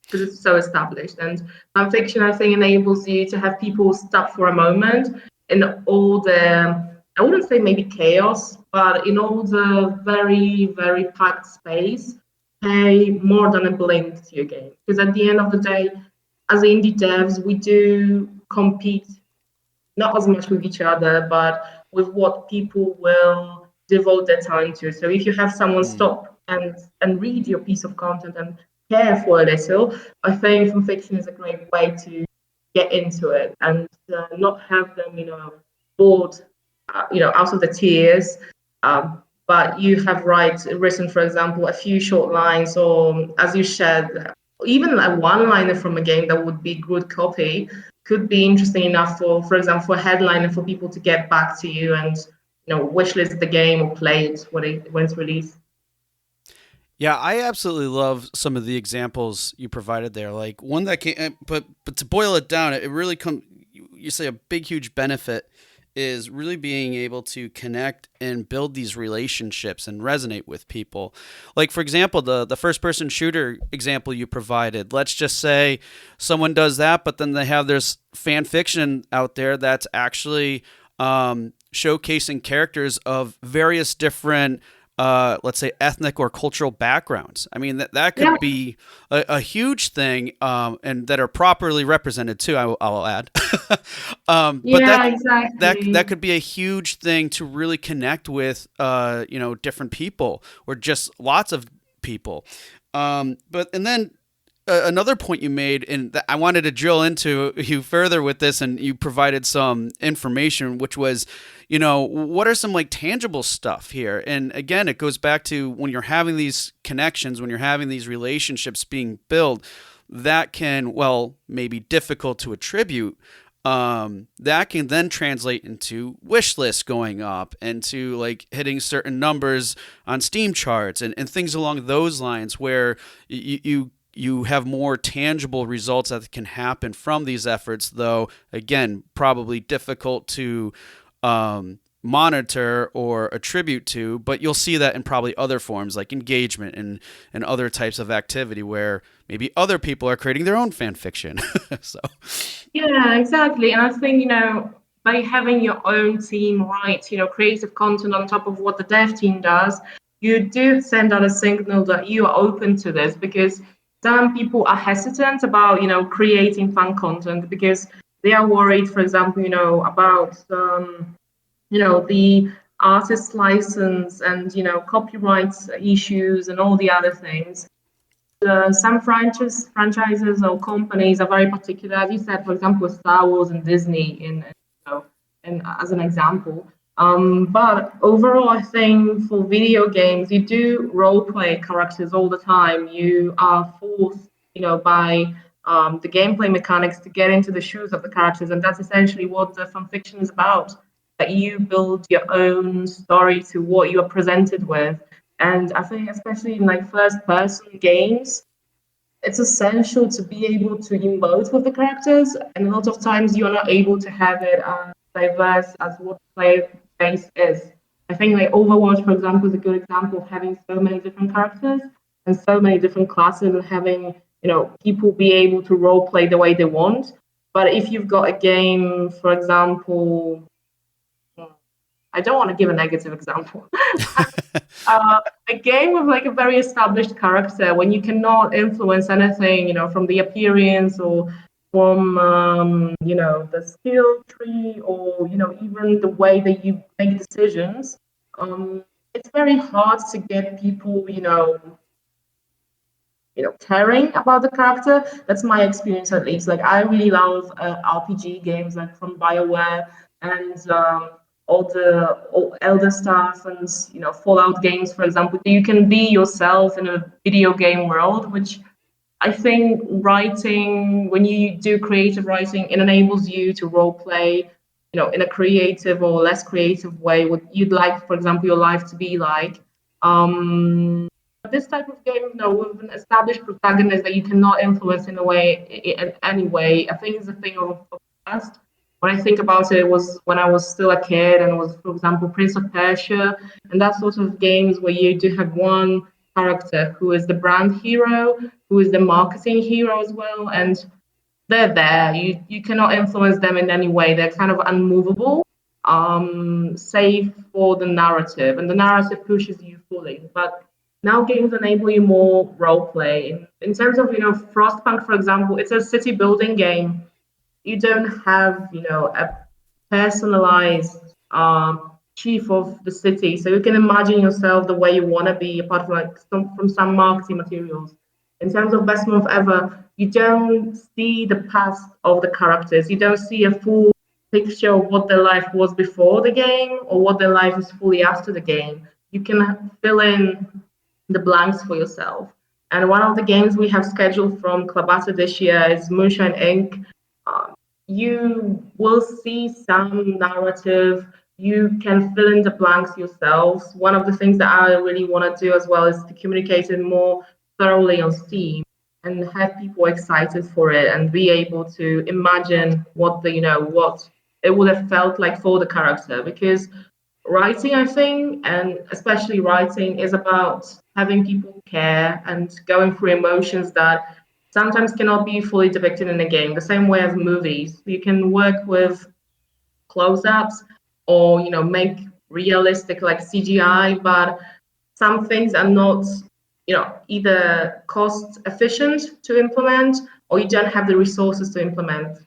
because it's so established. And fanfiction, I think, enables you to have people stop for a moment in all the, I wouldn't say maybe chaos, but in all the very, very packed space, pay more than a blink to your game. Because at the end of the day, as indie devs, we do compete not as much with each other, but with what people will devote their time to. So if you have someone Mm. stop and read your piece of content and care for a little, I think fanfiction is a great way to get into it and not have them, bored, out of the tears. But you have written, for example, a few short lines, or as you said, even a one-liner from a game that would be good copy could be interesting enough for example, for a headliner for people to get back to you and wishlist the game or play it when it's released. Yeah, I absolutely love some of the examples you provided there. Like one that can, but to boil it down, it really come. You say a big, huge benefit is really being able to connect and build these relationships and resonate with people. Like for example, the first person shooter example you provided. Let's just say someone does that, but then they have this fan fiction out there that's actually showcasing characters of various different let's say ethnic or cultural backgrounds. I mean that Yeah, could be a huge thing, and that are properly represented too. I will add, but yeah, that exactly. could be a huge thing to really connect with, different people or just lots of people. But and then another point you made, and that I wanted to drill into you further with this, and you provided some information, which was, what are some like tangible stuff here? And again, it goes back to when you're having these connections, when you're having these relationships being built, that can, well, maybe difficult to attribute. That can then translate into wish lists going up and to like hitting certain numbers on Steam charts and things along those lines where you have more tangible results that can happen from these efforts, though again probably difficult to monitor or attribute to, but you'll see that in probably other forms like engagement and other types of activity where maybe other people are creating their own fan fiction. So Yeah, exactly. And I think, by having your own team write, creative content on top of what the dev team does, you do send out a signal that you are open to this, because some people are hesitant about, creating fun content because they are worried, for example, about the artist license and copyright issues and all the other things. Some franchises or companies are very particular, as you said, for example, Star Wars and Disney, as an example. But overall, I think for video games, you do role play characters all the time. You are forced, by the gameplay mechanics to get into the shoes of the characters, and that's essentially what the fan fiction is about. That you build your own story to what you are presented with. And I think, especially in like first-person games, it's essential to be able to emote with the characters, and a lot of times you're not able to have it as diverse as what the player base is. I think like Overwatch, for example, is a good example of having so many different characters and so many different classes, and having people be able to role play the way they want. But if you've got a game, for example, I don't want to give a negative example. A game with like a very established character, when you cannot influence anything, from the appearance or from the skill tree, or even the way that you make decisions, it's very hard to get people caring about the character. That's my experience, at least. Like, I really love RPG games, like from BioWare and all Elder Stars and Fallout games, for example. You can be yourself in a video game world, which I think writing, when you do creative writing, it enables you to role play, in a creative or less creative way, what you'd like, for example, your life to be like. This type of game, with an established protagonist that you cannot influence in any way, I think is a thing of the past. When I think about it, it was when I was still a kid, and it was, for example, Prince of Persia, and that sort of games where you do have one character who is the brand hero, who is the marketing hero as well, and they're there. You cannot influence them in any way. They're kind of unmovable, save for the narrative, and the narrative pushes you fully. But now games enable you more role play. In terms of Frostpunk, for example, it's a city building game. You don't have a personalized chief of the city, so you can imagine yourself the way you want to be, apart from like from some marketing materials. In terms of best month ever, you don't see the past of the characters. You don't see a full picture of what their life was before the game or what their life is fully after the game. You can fill in the blanks for yourself. And one of the games we have scheduled from Klabater this year is Moonshine Inc. You will see some narrative. You can fill in the blanks yourselves. One of the things that I really want to do as well is to communicate it more thoroughly on Steam and have people excited for it and be able to imagine what what it would have felt like for the character. Because writing, I think, and especially writing, is about having people care and going through emotions that sometimes cannot be fully depicted in a game. The same way as movies, you can work with close-ups or make realistic like CGI, but some things are not either cost efficient to implement, or you don't have the resources to implement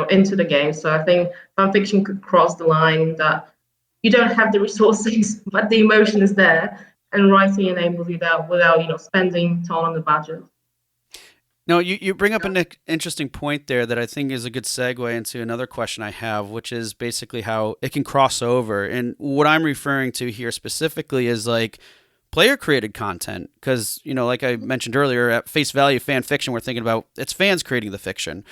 into the game. So I think fanfiction could cross the line that you don't have the resources, but the emotion is there, and writing enables you that without spending ton on the budget. No, you bring up an interesting point there that I think is a good segue into another question I have, which is basically how it can cross over. And what I'm referring to here specifically is like player created content. Because, like I mentioned earlier, at face value, fan fiction, we're thinking about it's fans creating the fiction.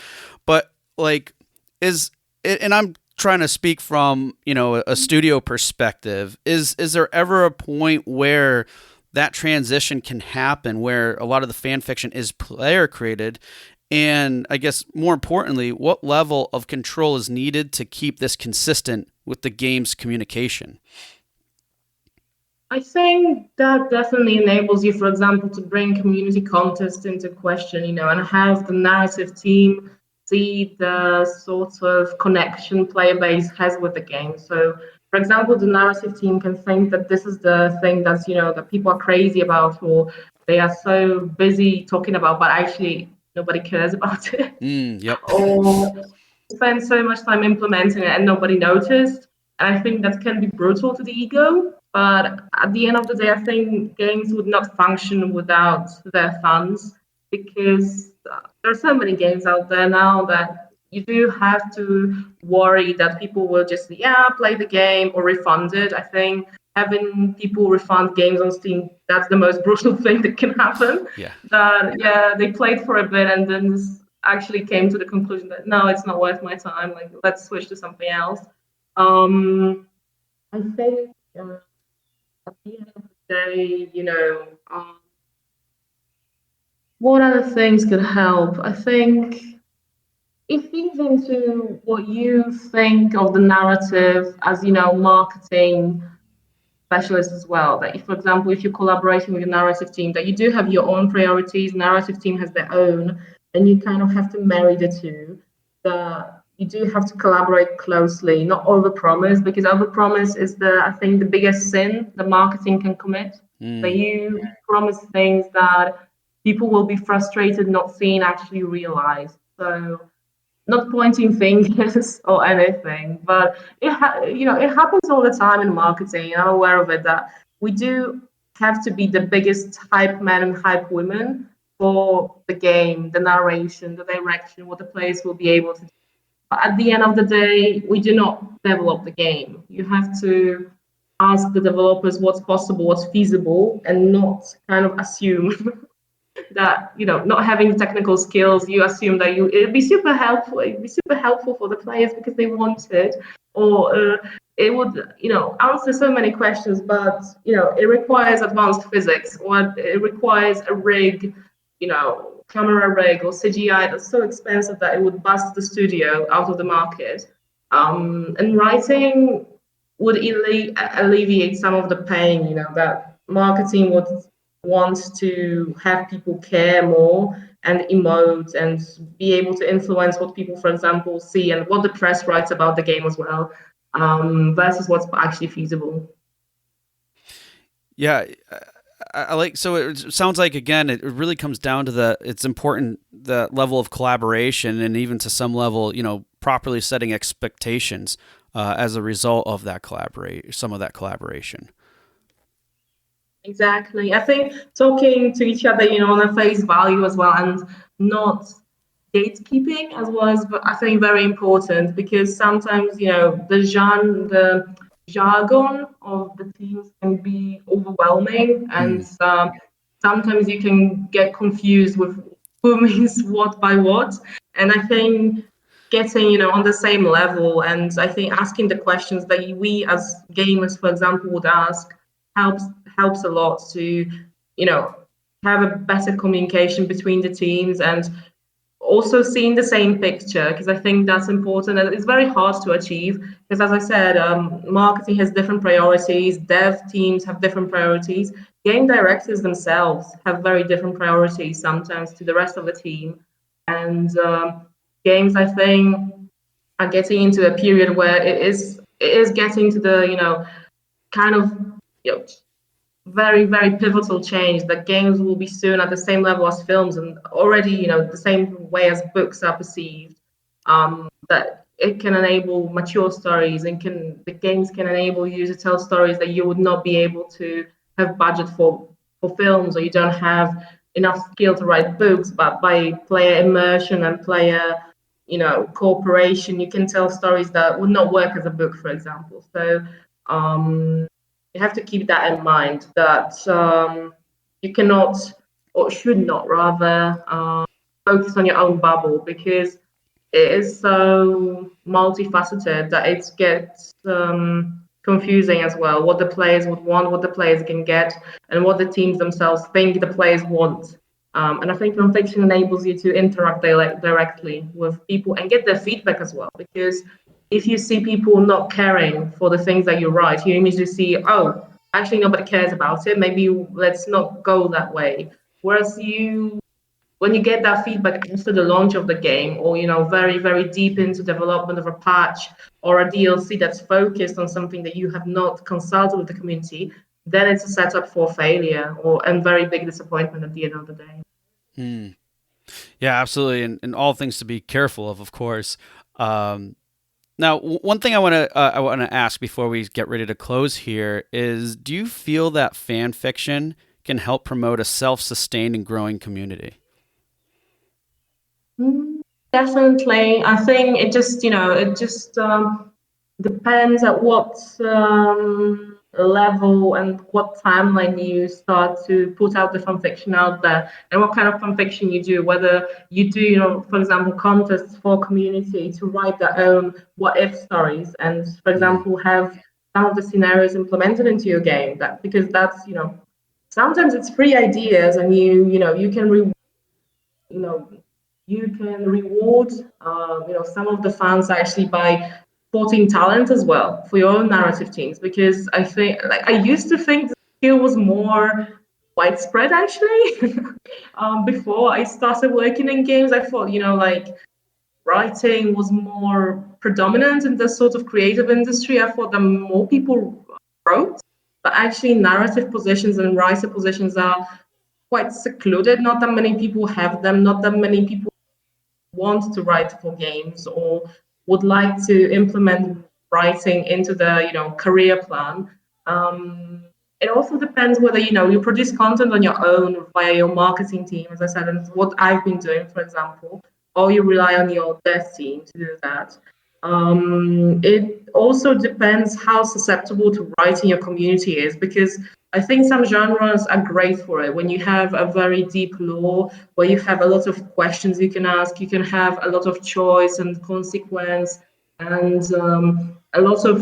But like, and I'm trying to speak from, a studio perspective, is there ever a point where that transition can happen where a lot of the fan fiction is player created? And I guess more importantly, what level of control is needed to keep this consistent with the game's communication? I think that definitely enables you, for example, to bring community contest into question, and have the narrative team see the sort of connection player base has with the game. So, for example, the narrative team can think that this is the thing that's, that people are crazy about, or they are so busy talking about, but actually nobody cares about it. Yep. Or spend so much time implementing it and nobody noticed. And I think that can be brutal to the ego. But at the end of the day, I think games would not function without their fans, because there are so many games out there now that you do have to worry that people will just, yeah, play the game or refund it. I think having people refund games on Steam, that's the most brutal thing that can happen. Yeah. That, yeah, they played for a bit and then actually came to the conclusion that no, it's not worth my time. Like, let's switch to something else. Um, I think at the end of the day, what other things could help? I think it feeds into what you think of the narrative as, marketing specialist as well. That if, for example, if you're collaborating with a narrative team, that you do have your own priorities, narrative team has their own, and you kind of have to marry the two. That you do have to collaborate closely, not overpromise, because overpromise is I think the biggest sin the marketing can commit. That you promise things that people will be frustrated not seeing actually realized. So not pointing fingers or anything, but it happens all the time in marketing. I'm aware of it, that we do have to be the biggest hype man and hype women for the game, the narration, the direction, what the players will be able to do. But at the end of the day, we do not develop the game. You have to ask the developers what's possible, what's feasible, and not kind of assume that, not having the technical skills, you assume that it'd be super helpful for the players because they want it, or it would, answer so many questions, but it requires advanced physics, or it requires a rig, camera rig or CGI that's so expensive that it would bust the studio out of the market. And writing would alleviate some of the pain, that marketing would want to have people care more and emote and be able to influence what people, for example, see and what the press writes about the game as well, versus what's actually feasible. Yeah, I like. So it sounds like, again, it really comes down to it's important, the level of collaboration, and even to some level, properly setting expectations as a result of that some of that collaboration. Exactly. I think talking to each other, on a face value as well, and not gatekeeping as well as, I think, very important, because sometimes, the jargon of the teams can be overwhelming, and sometimes you can get confused with who means what by what. And I think getting, on the same level, and I think asking the questions that we as gamers, for example, would ask helps helps a lot to, you know, have a better communication between the teams, and also seeing the same picture, because I think that's important, and it's very hard to achieve because, as I said, marketing has different priorities, dev teams have different priorities, game directors themselves have very different priorities sometimes to the rest of the team. And games, I think, are getting into a period where it is getting to the, kind of, you know, very, very pivotal change, that games will be soon at the same level as films, and already, the same way as books are perceived. That it can enable mature stories, and the games can enable you to tell stories that you would not be able to have budget for films, or you don't have enough skill to write books. But by player immersion and player, cooperation, you can tell stories that would not work as a book, for example. So you have to keep that in mind, that you cannot, or should not rather, focus on your own bubble, because it is so multifaceted that it gets confusing as well, what the players would want, what the players can get, and what the teams themselves think the players want. And I think Fanfiction enables you to interact directly with people and get their feedback as well, because if you see people not caring for the things that you write, you immediately see, oh, actually nobody cares about it. Maybe let's not go that way. Whereas when you get that feedback after the launch of the game, or very very deep into development of a patch or a DLC that's focused on something that you have not consulted with the community, then it's a setup for failure or and very big disappointment at the end of the day. Hmm. Yeah, absolutely, and all things to be careful of course. Um, Now, one thing I want to ask before we get ready to close here is: do you feel that fan fiction can help promote a self-sustained and growing community? Mm, Definitely. I think it just depends at what level and what timeline you start to put out the fan fiction out there, and what kind of fan fiction you do. Whether you do, for example, contests for community to write their own what if stories, and for Mm. example, have some of the scenarios implemented into your game. That because that's sometimes it's free ideas, and you can you know you can reward some of the fans actually by supporting talent as well for your own narrative teams, because I think, like, I used to think the skill was more widespread actually. Before I started working in games, I thought like writing was more predominant in this sort of creative industry. I thought that more people wrote, but actually narrative positions and writer positions are quite secluded. Not that many people have them. Not that many people want to write for games or would like to implement writing into the career plan. It also depends whether you produce content on your own via your marketing team, as I said, and what I've been doing, for example, or you rely on your dev team to do that. It also depends how susceptible to writing your community is, because I think some genres are great for it. When you have a very deep lore, where you have a lot of questions you can ask, you can have a lot of choice and consequence, and a lot of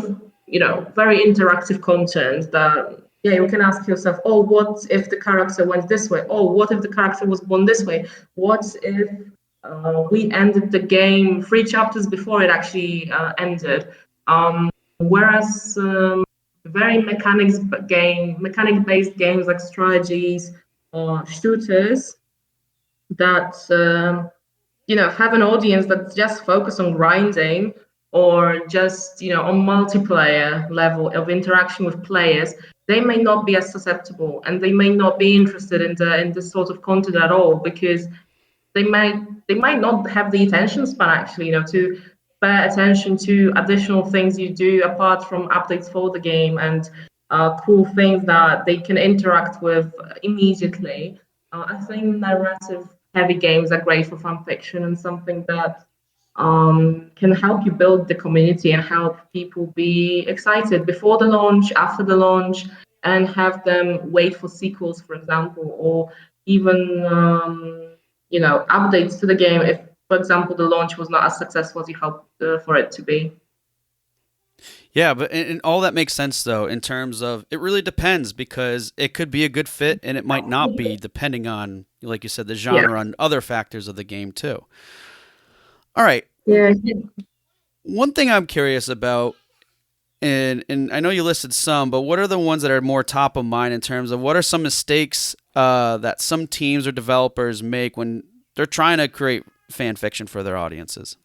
very interactive content that, yeah, you can ask yourself, oh, what if the character went this way? Oh, what if the character was born this way? What if we ended the game 3 chapters before it actually ended? Whereas very mechanic based games like strategies or shooters that have an audience that's just focused on grinding, or just on multiplayer level of interaction with players, they may not be as susceptible, and they may not be interested in this sort of content at all, because they might not have the attention span actually, to pay attention to additional things you do apart from updates for the game, and cool things that they can interact with immediately. I think narrative heavy games are great for fan fiction, and something that can help you build the community and help people be excited before the launch, after the launch, and have them wait for sequels, for example, or even updates to the game if, for example, the launch was not as successful as you hoped for it to be. Yeah, but and all that makes sense though in terms of it really depends because it could be a good fit and it might not be depending on, like you said, the Yeah, genre and other factors of the game too. All right. yeah. One thing I'm curious about, and I know you listed some, but what are the ones that are more top of mind in terms of what are some mistakes that some teams or developers make when they're trying to create fan fiction for their audiences?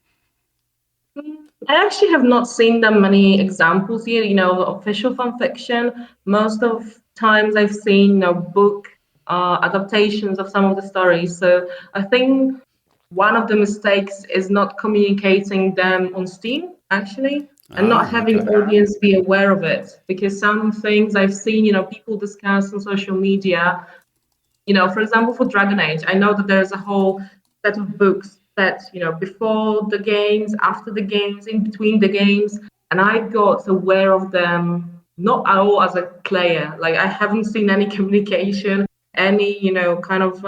I actually have not seen that many examples yet, of official fan fiction. Most of times I've seen, book adaptations of some of the stories. So I think one of the mistakes is not communicating them on Steam, actually, and not Ah, having okay. audience be aware of it. Because some things I've seen, people discuss on social media, for example, for Dragon Age, I know that there's a whole set of books that, before the games, after the games, in between the games, and I got aware of them not at all as a player. Like, I haven't seen any communication, any, kind of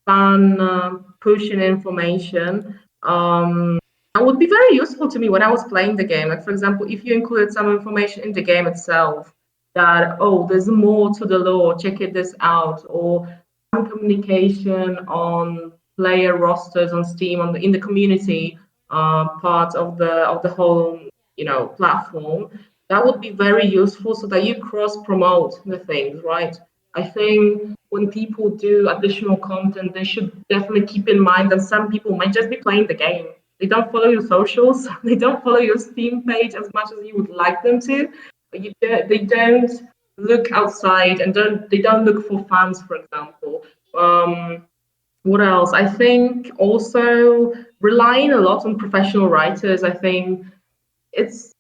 fun pushing information. That would be very useful to me when I was playing the game. Like, for example, if you included some information in the game itself, that, oh, there's more to the lore, check this out, or some communication on player rosters on Steam, in the community part of the whole platform. That would be very useful, so that you cross promote the things, right? I think when people do additional content, they should definitely keep in mind that some people might just be playing the game. They don't follow your socials, they don't follow your Steam page as much as you would like them to. They don't look outside and they don't look for fans, for example. What else? I think also relying a lot on professional writers. I think it's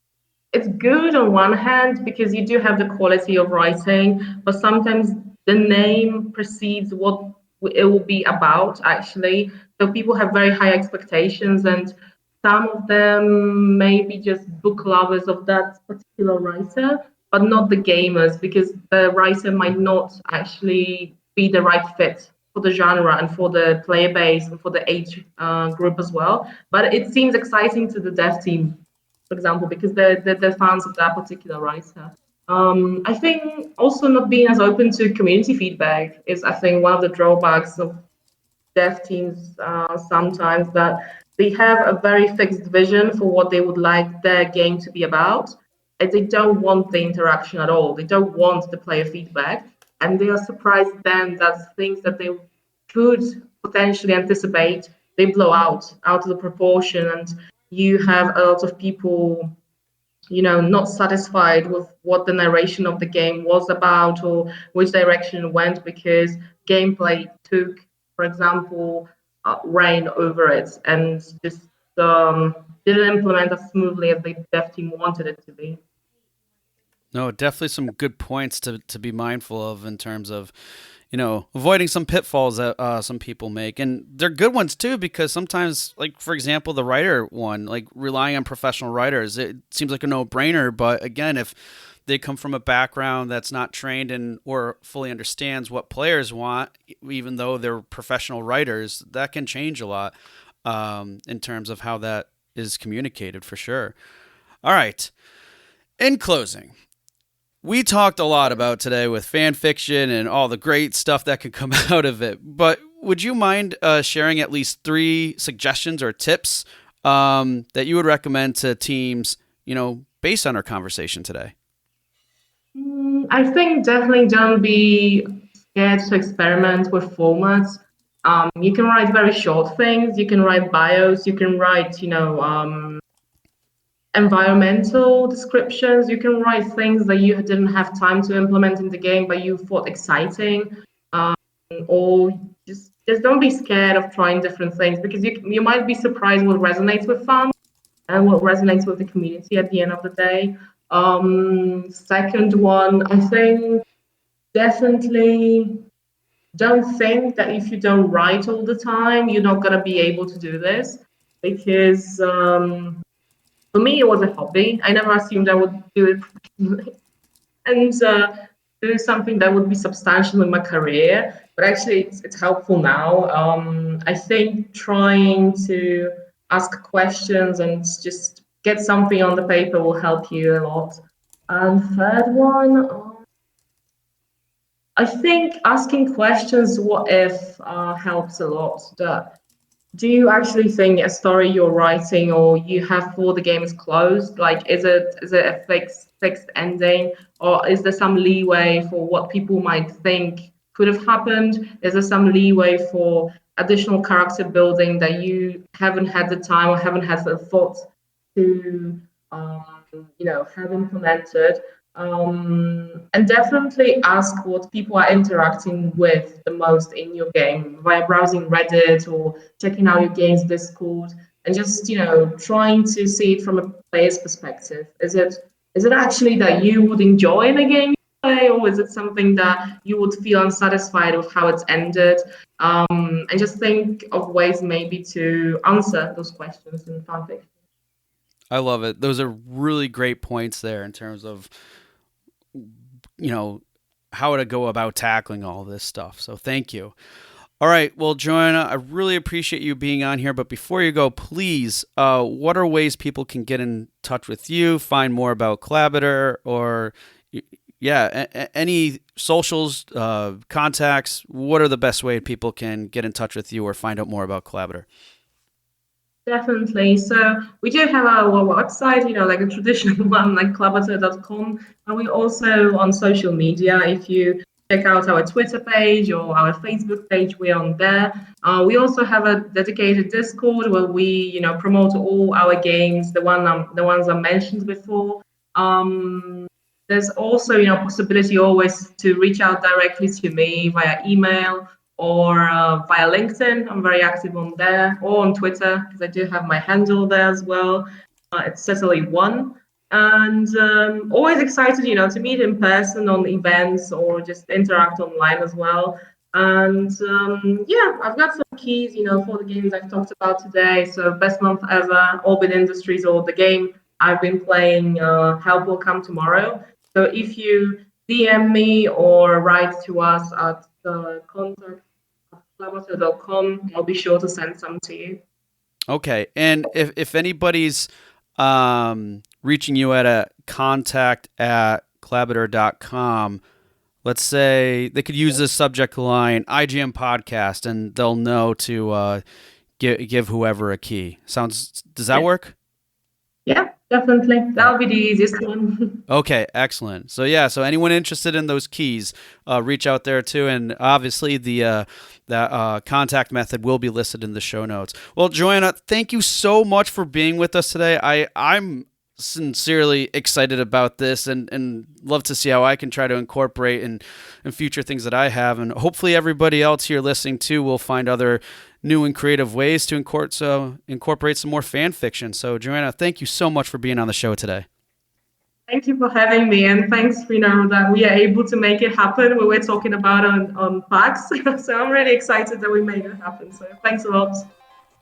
it's good on one hand because you do have the quality of writing, but sometimes the name precedes what it will be about actually. So people have very high expectations, and some of them may be just book lovers of that particular writer, but not the gamers because the writer might not actually be the right fit for the genre and for the player base and for the age group as well. But it seems exciting to the dev team, for example, because they're fans of that particular writer. I think also not being as open to community feedback is, I think, one of the drawbacks of dev teams sometimes, that they have a very fixed vision for what they would like their game to be about, and they don't want the interaction at all. They don't want the player feedback, and they are surprised then that things that they could potentially anticipate, they blow out of the proportion, and you have a lot of people, not satisfied with what the narration of the game was about or which direction it went because gameplay took, for example, reign over it and just didn't implement as smoothly as the dev team wanted it to be. No, definitely some good points to be mindful of in terms of, avoiding some pitfalls that some people make. And they're good ones too, because sometimes, like, for example, the writer one, like relying on professional writers, it seems like a no brainer. But again, if they come from a background that's not trained in or fully understands what players want, even though they're professional writers, that can change a lot in terms of how that is communicated for sure. All right. In closing, we talked a lot about today with fan fiction and all the great stuff that could come out of it. But would you mind sharing at least three suggestions or tips that you would recommend to teams, based on our conversation today? I think definitely don't be scared to experiment with formats. You can write very short things. You can write bios. You can write, environmental descriptions. You can write things that you didn't have time to implement in the game, but you thought exciting. Um, or just don't be scared of trying different things because you might be surprised what resonates with fans and what resonates with the community at the end of the day. Second one, I think definitely don't think that if you don't write all the time, you're not gonna be able to do this because for me, it was a hobby. I never assumed I would do it professionally and do something that would be substantial in my career. But actually, it's helpful now. I think trying to ask questions and just get something on the paper will help you a lot. And third one, I think asking questions, what if, helps a lot. Do you actually think a story you're writing or you have for the game is closed? Like, is it a fixed ending, or is there some leeway for what people might think could have happened? Is there some leeway for additional character building that you haven't had the time or haven't had the thought to um, have implemented? And definitely ask what people are interacting with the most in your game via browsing Reddit or checking out your game's Discord, and just trying to see it from a player's perspective. Is it actually that you would enjoy the game you play, or is it something that you would feel unsatisfied with how it's ended? And just think of ways maybe to answer those questions in fanfic. I love it. Those are really great points there in terms of, you know, how to go about tackling all this stuff. So thank you. All right. Well, Joanna, I really appreciate you being on here. But before you go, please, what are ways people can get in touch with you, find more about Klabater, or, yeah, any socials, contacts? What are the best way people can get in touch with you or find out more about Klabater? Definitely. So we do have our website, like a traditional one, like klabater.com. And we also on social media. If you check out our Twitter page or our Facebook page. We're on there. We also have a dedicated Discord where we, promote all our games, the ones I mentioned before. There's also, possibility always to reach out directly to me via email or via LinkedIn. I'm very active on there, or on Twitter because I do have my handle there as well. It's certainly one. And always excited, to meet in person on events or just interact online as well. And yeah, I've got some keys, for the games I've talked about today. So Best Month Ever, Orbit Industries, or the game I've been playing, Help Will Come Tomorrow. So if you DM me or write to us at contact@klabater.com, I'll be sure to send some to you. Okay, and if anybody's reaching you at a contact@klabater.com, let's say they could use this subject line IGM podcast, and they'll know to give whoever a key. Does that work? Yeah, definitely. That'll be the easiest one. Okay, excellent. So yeah, so anyone interested in those keys, reach out there too, and obviously the contact method will be listed in the show notes. Well, Joanna, thank you so much for being with us today. I'm sincerely excited about this and love to see how I can try to incorporate in future things that I have, and hopefully everybody else here listening too will find other new and creative ways to incorporate some more fan fiction. So Joanna, thank you so much for being on the show today. Thank you for having me, and thanks, that we are able to make it happen. We were talking about on PAX, so I'm really excited that we made it happen. So thanks a lot.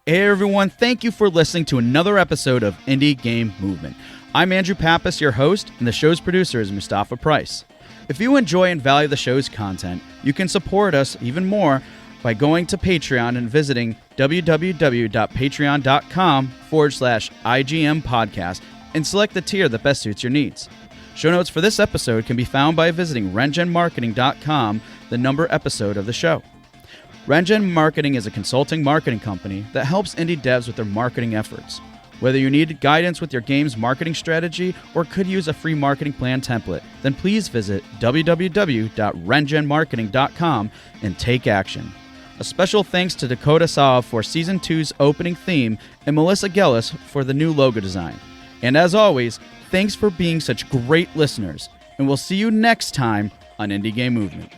Hey everyone, thank you for listening to another episode of Indie Game Movement. I'm Andrew Pappas, your host, and the show's producer is Mustafa Price. If you enjoy and value the show's content, you can support us even more by going to Patreon and visiting www.patreon.com/IGM podcast and select the tier that best suits your needs. Show notes for this episode can be found by visiting rengenmarketing.com, the number episode of the show. Rengen Marketing is a consulting marketing company that helps indie devs with their marketing efforts. Whether you need guidance with your game's marketing strategy or could use a free marketing plan template, then please visit www.rengenmarketing.com and take action. A special thanks to Dakota Saw for Season 2's opening theme and Melissa Gellis for the new logo design. And as always, thanks for being such great listeners, and we'll see you next time on Indie Game Movement.